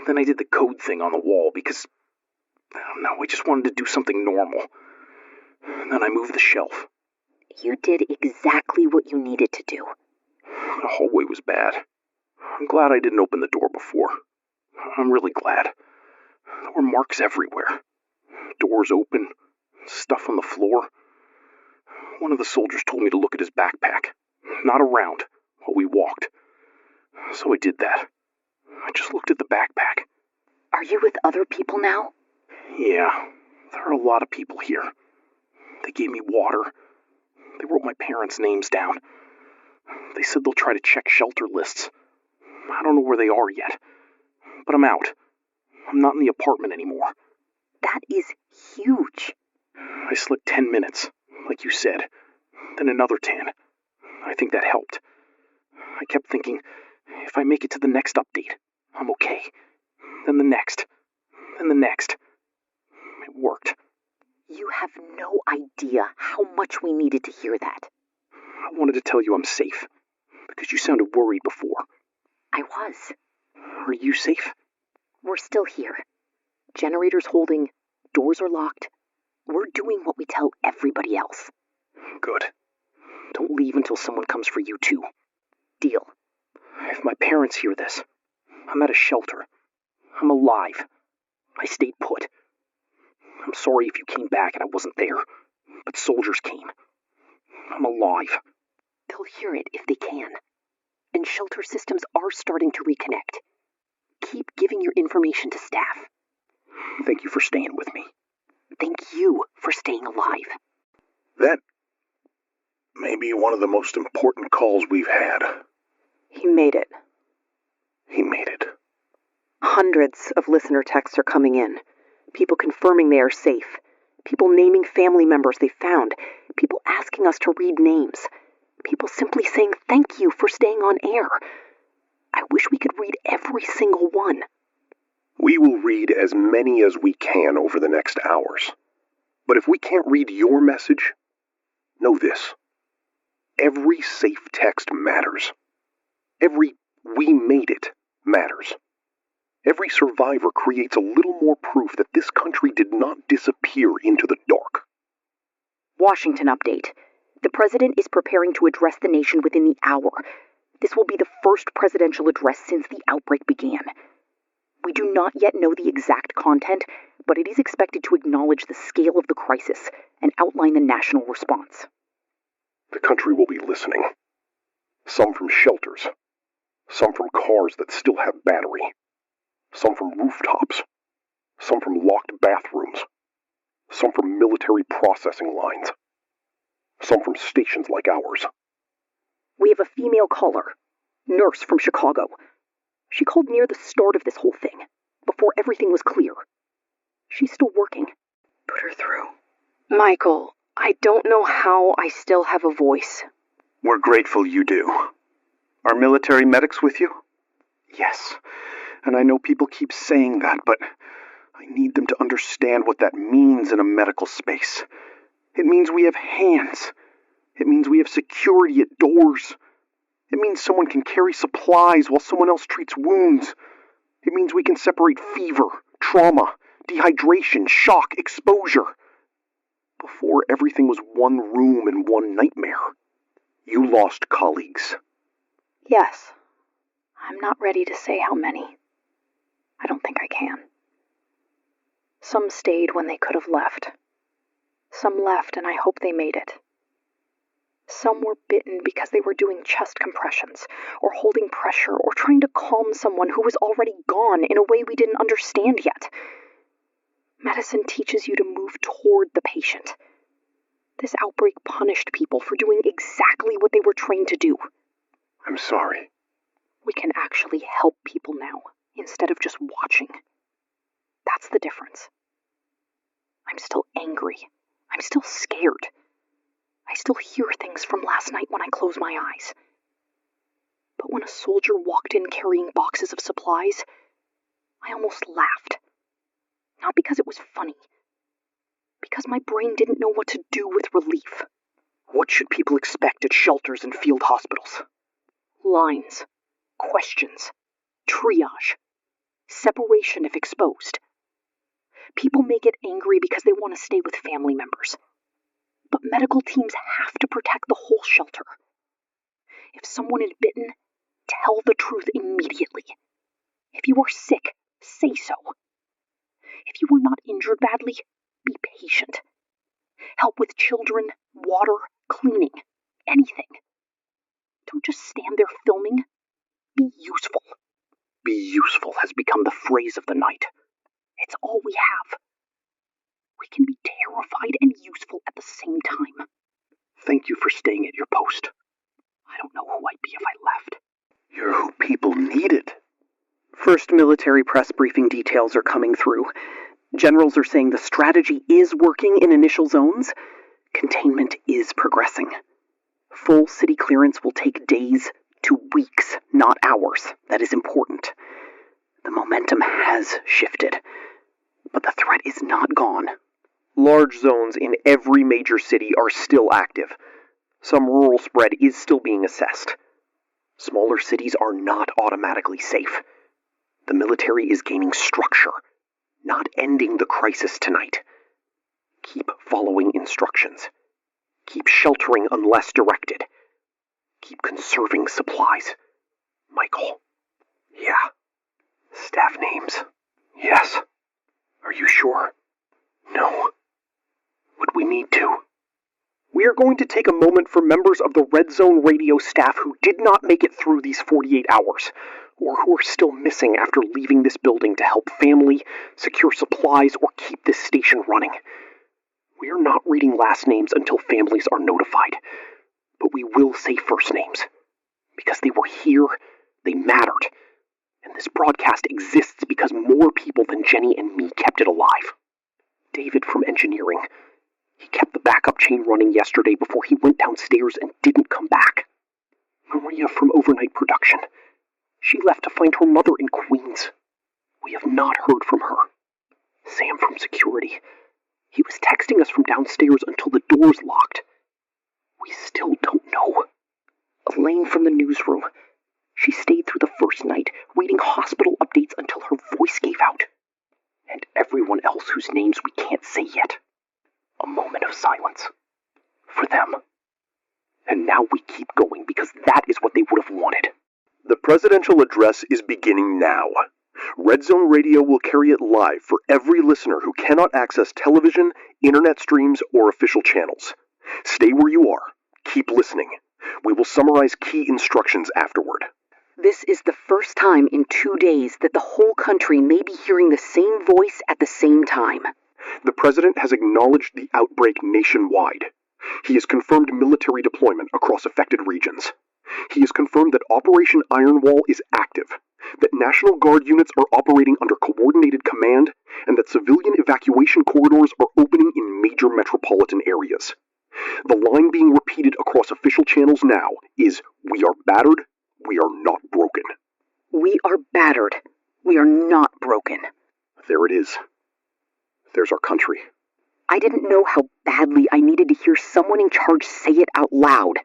Then I did the code thing on the wall because, I don't know, I just wanted to do something normal. Then I moved the shelf. You did exactly what you needed to do. The hallway was bad. I'm glad I didn't open the door before. I'm really glad. There were marks everywhere. Doors open, stuff on the floor. One of the soldiers told me to look at his backpack, not around, while we walked. So I did that. I just looked at the backpack. Are you with other people now? Yeah, there are a lot of people here. They gave me water. They wrote my parents' names down. They said they'll try to check shelter lists. I don't know where they are yet, but I'm out. I'm not in the apartment anymore. That is huge. I slept 10 minutes, like you said, then another 10. I think that helped. I kept thinking, if I make it to the next update, I'm okay. Then the next. Then the next. It worked. You have no idea how much we needed to hear that. I wanted to tell you I'm safe, because you sounded worried before. I was. Are you safe? We're still here. Generator's holding, doors are locked. We're doing what we tell everybody else. Good. Don't leave until someone comes for you too. Deal. If my parents hear this, I'm at a shelter. I'm alive. I stayed put. I'm sorry if you came back and I wasn't there, but soldiers came. I'm alive. They'll hear it if they can. And shelter systems are starting to reconnect. Keep giving your information to staff. Thank you for staying with me. Thank you for staying alive. That may be one of the most important calls we've had. He made it. He made it. Hundreds of listener texts are coming in. People confirming they are safe. People naming family members they found. People asking us to read names. People simply saying thank you for staying on air. I wish we could read every single one. We will read as many as we can over the next hours. But if we can't read your message, know this. Every safe text matters. Every "we made it" matters. Every survivor creates a little more proof that this country did not disappear into the dark. Washington update. The president is preparing to address the nation within the hour. This will be the first presidential address since the outbreak began. We do not yet know the exact content, but it is expected to acknowledge the scale of the crisis and outline the national response. The country will be listening. Some from shelters. Some from cars that still have battery. Some from rooftops. Some from locked bathrooms. Some from military processing lines. Some from stations like ours. We have a female caller, nurse from Chicago. She called near the start of this whole thing, before everything was clear. She's still working. Put her through. Michael, I don't know how I still have a voice. We're grateful you do. Are military medics with you? Yes, and I know people keep saying that, but I need them to understand what that means in a medical space. It means we have hands. It means we have security at doors. It means someone can carry supplies while someone else treats wounds. It means we can separate fever, trauma, dehydration, shock, exposure. Before, everything was one room and one nightmare. You lost colleagues. Yes. I'm not ready to say how many. I don't think I can. Some stayed when they could have left. Some left, and I hope they made it. Some were bitten because they were doing chest compressions, or holding pressure, or trying to calm someone who was already gone in a way we didn't understand yet. Medicine teaches you to move toward the patient. This outbreak punished people for doing exactly what they were trained to do. I'm sorry. We can actually help people now, instead of just watching. That's the difference. I'm still angry. I'm still scared. I still hear things from last night when I close my eyes. But when a soldier walked in carrying boxes of supplies, I almost laughed. Not because it was funny. Because my brain didn't know what to do with relief. What should people expect at shelters and field hospitals? Lines. Questions. Triage. Separation if exposed. People may get angry because they want to stay with family members. But medical teams have to protect the whole shelter. If someone is bitten, tell the truth immediately. If you are sick, say so. If you are not injured badly, be patient. Help with children, water, cleaning, anything. Don't just stand there filming. Be useful. Be useful has become the phrase of the night. It's all we have. We can be terrified and useful at the same time. Thank you for staying at your post. I don't know who I'd be if I left. You're who people needed. First military press briefing details are coming through. Generals are saying the strategy is working in initial zones. Containment is progressing. Full city clearance will take days to weeks, not hours. That is important. The momentum has shifted, but the threat is not gone. Large zones in every major city are still active. Some rural spread is still being assessed. Smaller cities are not automatically safe. The military is gaining structure, not ending the crisis tonight. Keep following instructions. Keep sheltering unless directed. Keep conserving supplies. Michael. Yeah. Staff names. Yes. Are you sure? No. Would we need to? We are going to take a moment for members of the Red Zone radio staff who did not make it through these 48 hours, or who are still missing after leaving this building to help family, secure supplies, or keep this station running. We are not reading last names until families are notified, but we will say first names, because they were here, they mattered, and this broadcast exists because more people than Jenny and me kept it alive. David from engineering. He kept the backup chain running yesterday before he went downstairs and didn't come back. Maria from overnight production. She left to find her mother in Queens. We have not heard from her. Sam from security. He was texting us from downstairs until the doors locked. We still don't know. Elaine from the newsroom. She stayed through the first night, reading hospital updates until her voice gave out. And everyone else whose names we can't say yet. A moment of silence. For them. And now we keep going because that is what they would have wanted. The presidential address is beginning now. Red Zone Radio will carry it live for every listener who cannot access television, internet streams, or official channels. Stay where you are. Keep listening. We will summarize key instructions afterward. This is the first time in 2 days that the whole country may be hearing the same voice at the same time. The president has acknowledged the outbreak nationwide. He has confirmed military deployment across affected regions. He has confirmed that Operation Iron Wall is active, that National Guard units are operating under coordinated command, and that civilian evacuation corridors are opening in major metropolitan areas. The line being repeated across official channels now is, "We are battered, we are not broken." We are battered. We are not broken. There it is. There's our country. I didn't know how badly I needed to hear someone in charge say it out loud.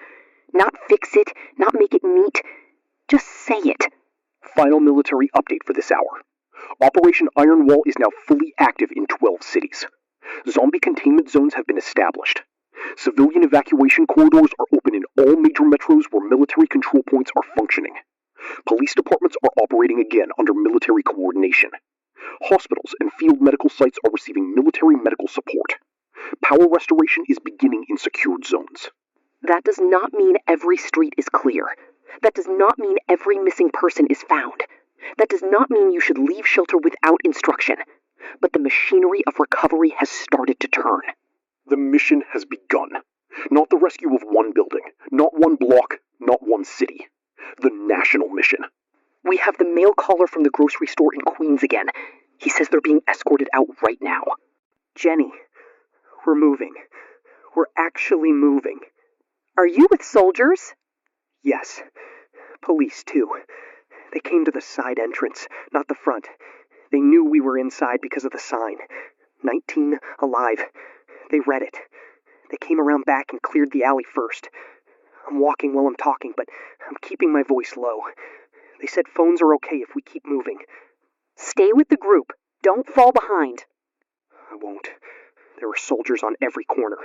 Not fix it, not make it neat. Just say it. Final military update for this hour. Operation Iron Wall is now fully active in 12 cities. Zombie containment zones have been established. Civilian evacuation corridors are open in all major metros where military control points are functioning. Police departments are operating again under military coordination. Hospitals and field medical sites are receiving military medical support. Power restoration is beginning in secured zones. That does not mean every street is clear. That does not mean every missing person is found. That does not mean you should leave shelter without instruction. But the machinery of recovery has started to turn. The mission has begun. Not the rescue of one building, not one block, not one city. The national mission. We have the mail caller from the grocery store in Queens again. He says they're being escorted out right now. Jenny, we're moving. We're actually moving. Are you with soldiers? Yes. Police, too. They came to the side entrance, not the front. They knew we were inside because of the sign. 19 alive. They read it. They came around back and cleared the alley first. I'm walking while I'm talking, but I'm keeping my voice low. They said phones are okay if we keep moving. Stay with the group. Don't fall behind. I won't. There are soldiers on every corner.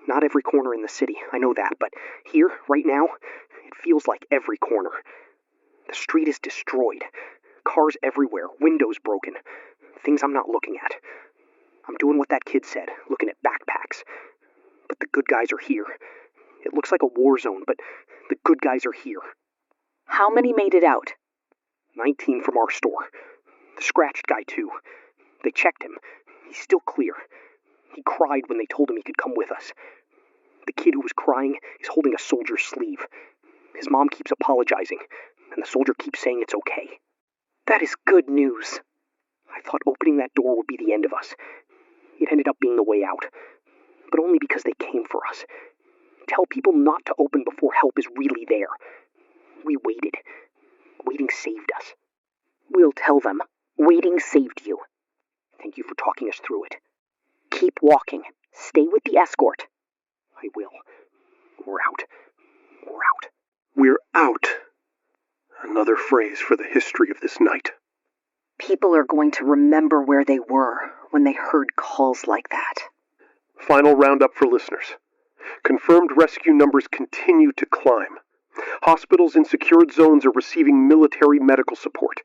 Not every corner in the city, I know that, but here, right now, it feels like every corner. The street is destroyed. Cars everywhere, windows broken. Things I'm not looking at. I'm doing what that kid said, looking at backpacks. But the good guys are here. It looks like a war zone, but the good guys are here. How many made it out? 19 from our store. The scratched guy, too. They checked him. He's still clear. He cried when they told him he could come with us. The kid who was crying is holding a soldier's sleeve. His mom keeps apologizing, and the soldier keeps saying it's okay. That is good news. I thought opening that door would be the end of us. It ended up being the way out, but only because they came for us. Tell people not to open before help is really there. We waited. Waiting saved us. We'll tell them. Waiting saved you. Thank you for talking us through it. Keep walking. Stay with the escort. I will. We're out. We're out. We're out. Another phrase for the history of this night. People are going to remember where they were when they heard calls like that. Final roundup for listeners. Confirmed rescue numbers continue to climb. Hospitals in secured zones are receiving military medical support.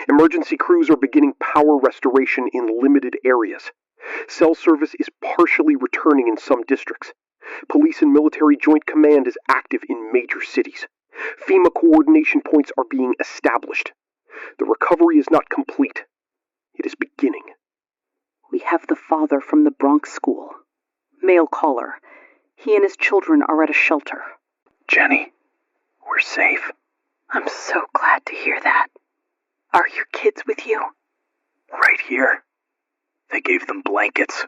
Emergency crews are beginning power restoration in limited areas. Cell service is partially returning in some districts. Police and military joint command is active in major cities. FEMA coordination points are being established. The recovery is not complete. It is beginning. We have the father from the Bronx school. Male caller. He and his children are at a shelter. Jenny, we're safe. I'm so glad to hear that. Are your kids with you? Right here. They gave them blankets.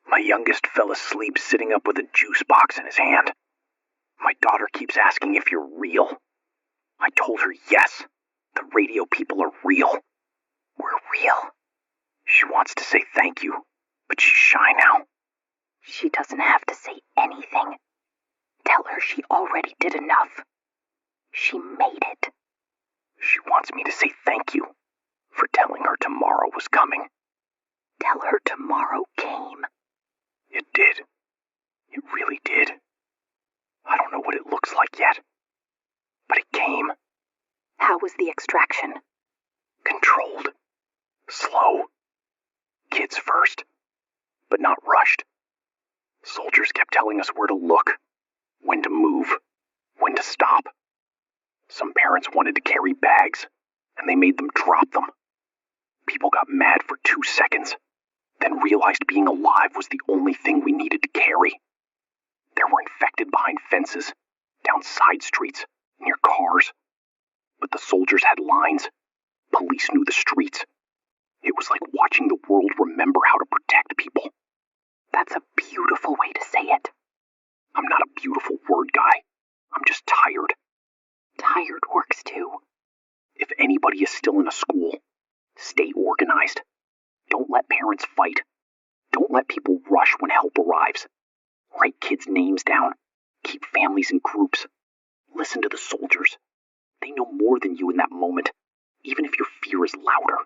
My youngest fell asleep sitting up with a juice box in his hand. My daughter keeps asking if you're real. I told her yes. The radio people are real. We're real. She wants to say thank you, but she's shy now. She doesn't have to say anything. Tell her she already did enough. She made it. She wants me to say thank you for telling her tomorrow was coming. Tell her tomorrow came. It did. It really did. I don't know what it looks like yet, but it came. How was the extraction? Controlled. Slow. Kids first, but not rushed. Soldiers kept telling us where to look, when to move, when to stop. Some parents wanted to carry bags, and they made them drop them. People got mad for 2 seconds, then realized being alive was the only thing we needed to carry. There were infected behind fences, down side streets, near cars. But the soldiers had lines. Police knew the streets. It was like watching the world remember how to protect people. That's a beautiful way to say it. I'm not a beautiful word guy. I'm just tired. Tired works too. If anybody is still in a school, stay organized. Don't let parents fight. Don't let people rush when help arrives. Write kids' names down. Keep families in groups. Listen to the soldiers. They know more than you in that moment, even if your fear is louder.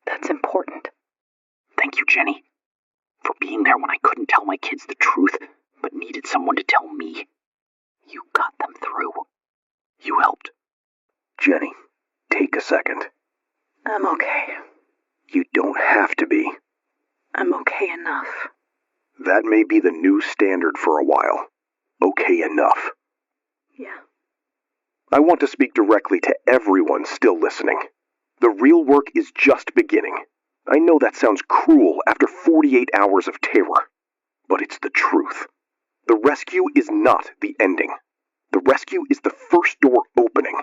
That's important. Thank you, Jenny, for being there when I couldn't tell my kids the truth, but needed someone to tell me. You got them through. You helped. Jenny, take a second. I'm okay. You don't have to be. I'm okay enough. That may be the new standard for a while. Okay enough. Yeah. I want to speak directly to everyone still listening. The real work is just beginning. I know that sounds cruel after 48 hours of terror, but it's the truth. The rescue is not the ending. The rescue is the first door opening.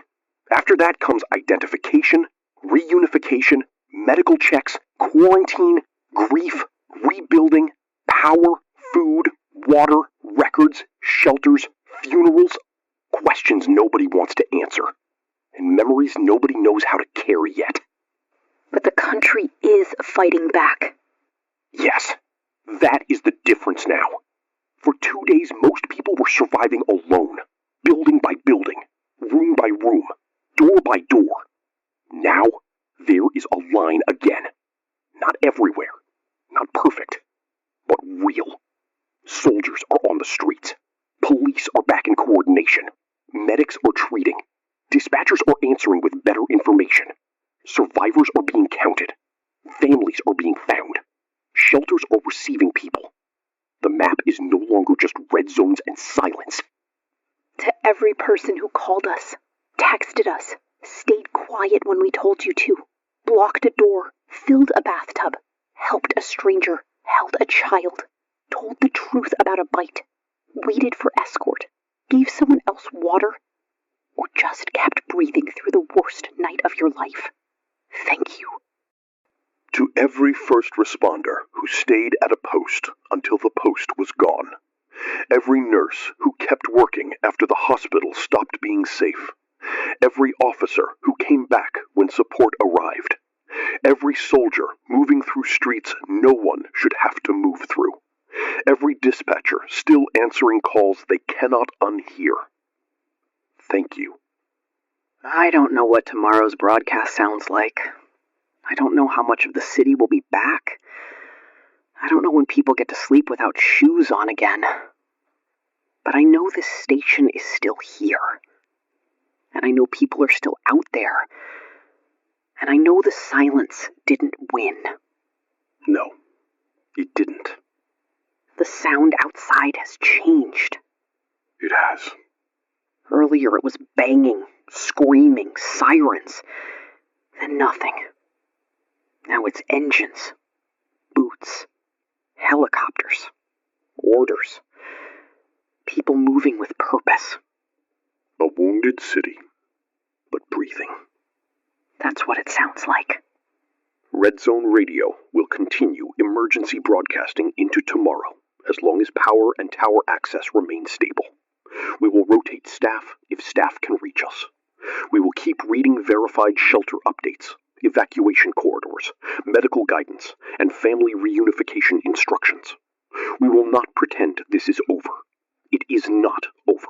After that comes identification, reunification, medical checks, quarantine, grief, rebuilding, power, food, water, records, shelters, funerals, questions nobody wants to answer, and memories nobody knows how to carry yet. But the country is fighting back. Yes, that is the difference now. For 2 days, most people were surviving alone, building by building, room by room, door by door. Now, there is a line again. Not everywhere, not perfect, but real. Soldiers are on the streets. Police are back in coordination. Medics are treating. Dispatchers are answering with better information. Survivors are being counted. Families are being found. Shelters are receiving people. The map is no longer just red zones and silence. person who called us, texted us, stayed quiet when we told you to, blocked a door, filled a bathtub, helped a stranger, held a child, told the truth about a bite, waited for escort, gave someone else water, or just kept breathing through the worst night of your life. Thank you. To every first responder who stayed at a post until the post was gone. Every nurse who kept working after the hospital stopped being safe. Every officer who came back when support arrived. Every soldier moving through streets no one should have to move through. Every dispatcher still answering calls they cannot unhear. Thank you. I don't know what tomorrow's broadcast sounds like. I don't know how much of the city will be back. I don't know when people get to sleep without shoes on again. But I know this station is still here. And I know people are still out there. And I know the silence didn't win. No, it didn't. The sound outside has changed. It has. Earlier it was banging, screaming, sirens. Then nothing. Now it's engines, boots, helicopters, orders, people moving with purpose. A wounded city, but breathing. That's what it sounds like. Red Zone Radio will continue emergency broadcasting into tomorrow, as long as power and tower access remain stable. We will rotate staff if staff can reach us. We will keep reading verified shelter updates, evacuation corridors, medical guidance, and family reunification instructions. We will not pretend this is over. It is not over.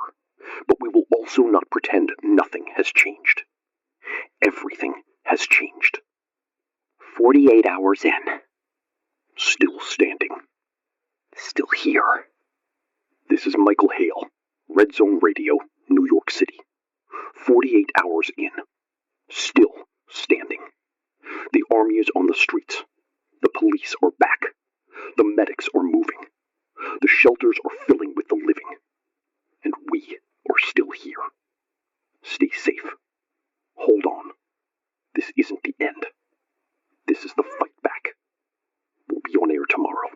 But we will also not pretend nothing has changed. Everything has changed. 48 hours in. Still standing. Still here. This is Michael Hale, Red Zone Radio, New York City. 48 hours in. Still standing. The army is on the streets. The police are back. The medics are moving. The shelters are filling with the living. And we are still here. Stay safe. Hold on. This isn't the end. This is the fight back. We'll be on air tomorrow.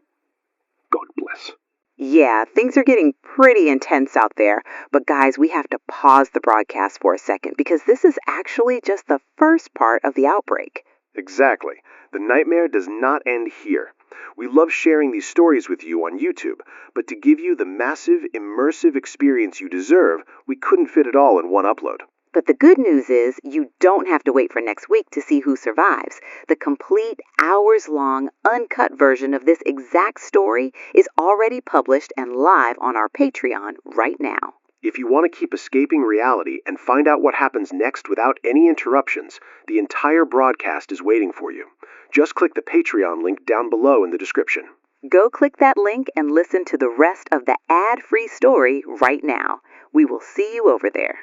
God bless. Yeah, things are getting pretty intense out there, but guys, we have to pause the broadcast for a second because this is actually just the first part of the outbreak. Exactly. The nightmare does not end here. We love sharing these stories with you on YouTube, but to give you the massive, immersive experience you deserve, we couldn't fit it all in one upload. But the good news is you don't have to wait for next week to see who survives. The complete, hours-long, uncut version of this exact story is already published and live on our Patreon right now. If you want to keep escaping reality and find out what happens next without any interruptions, the entire broadcast is waiting for you. Just click the Patreon link down below in the description. Go click that link and listen to the rest of the ad-free story right now. We will see you over there.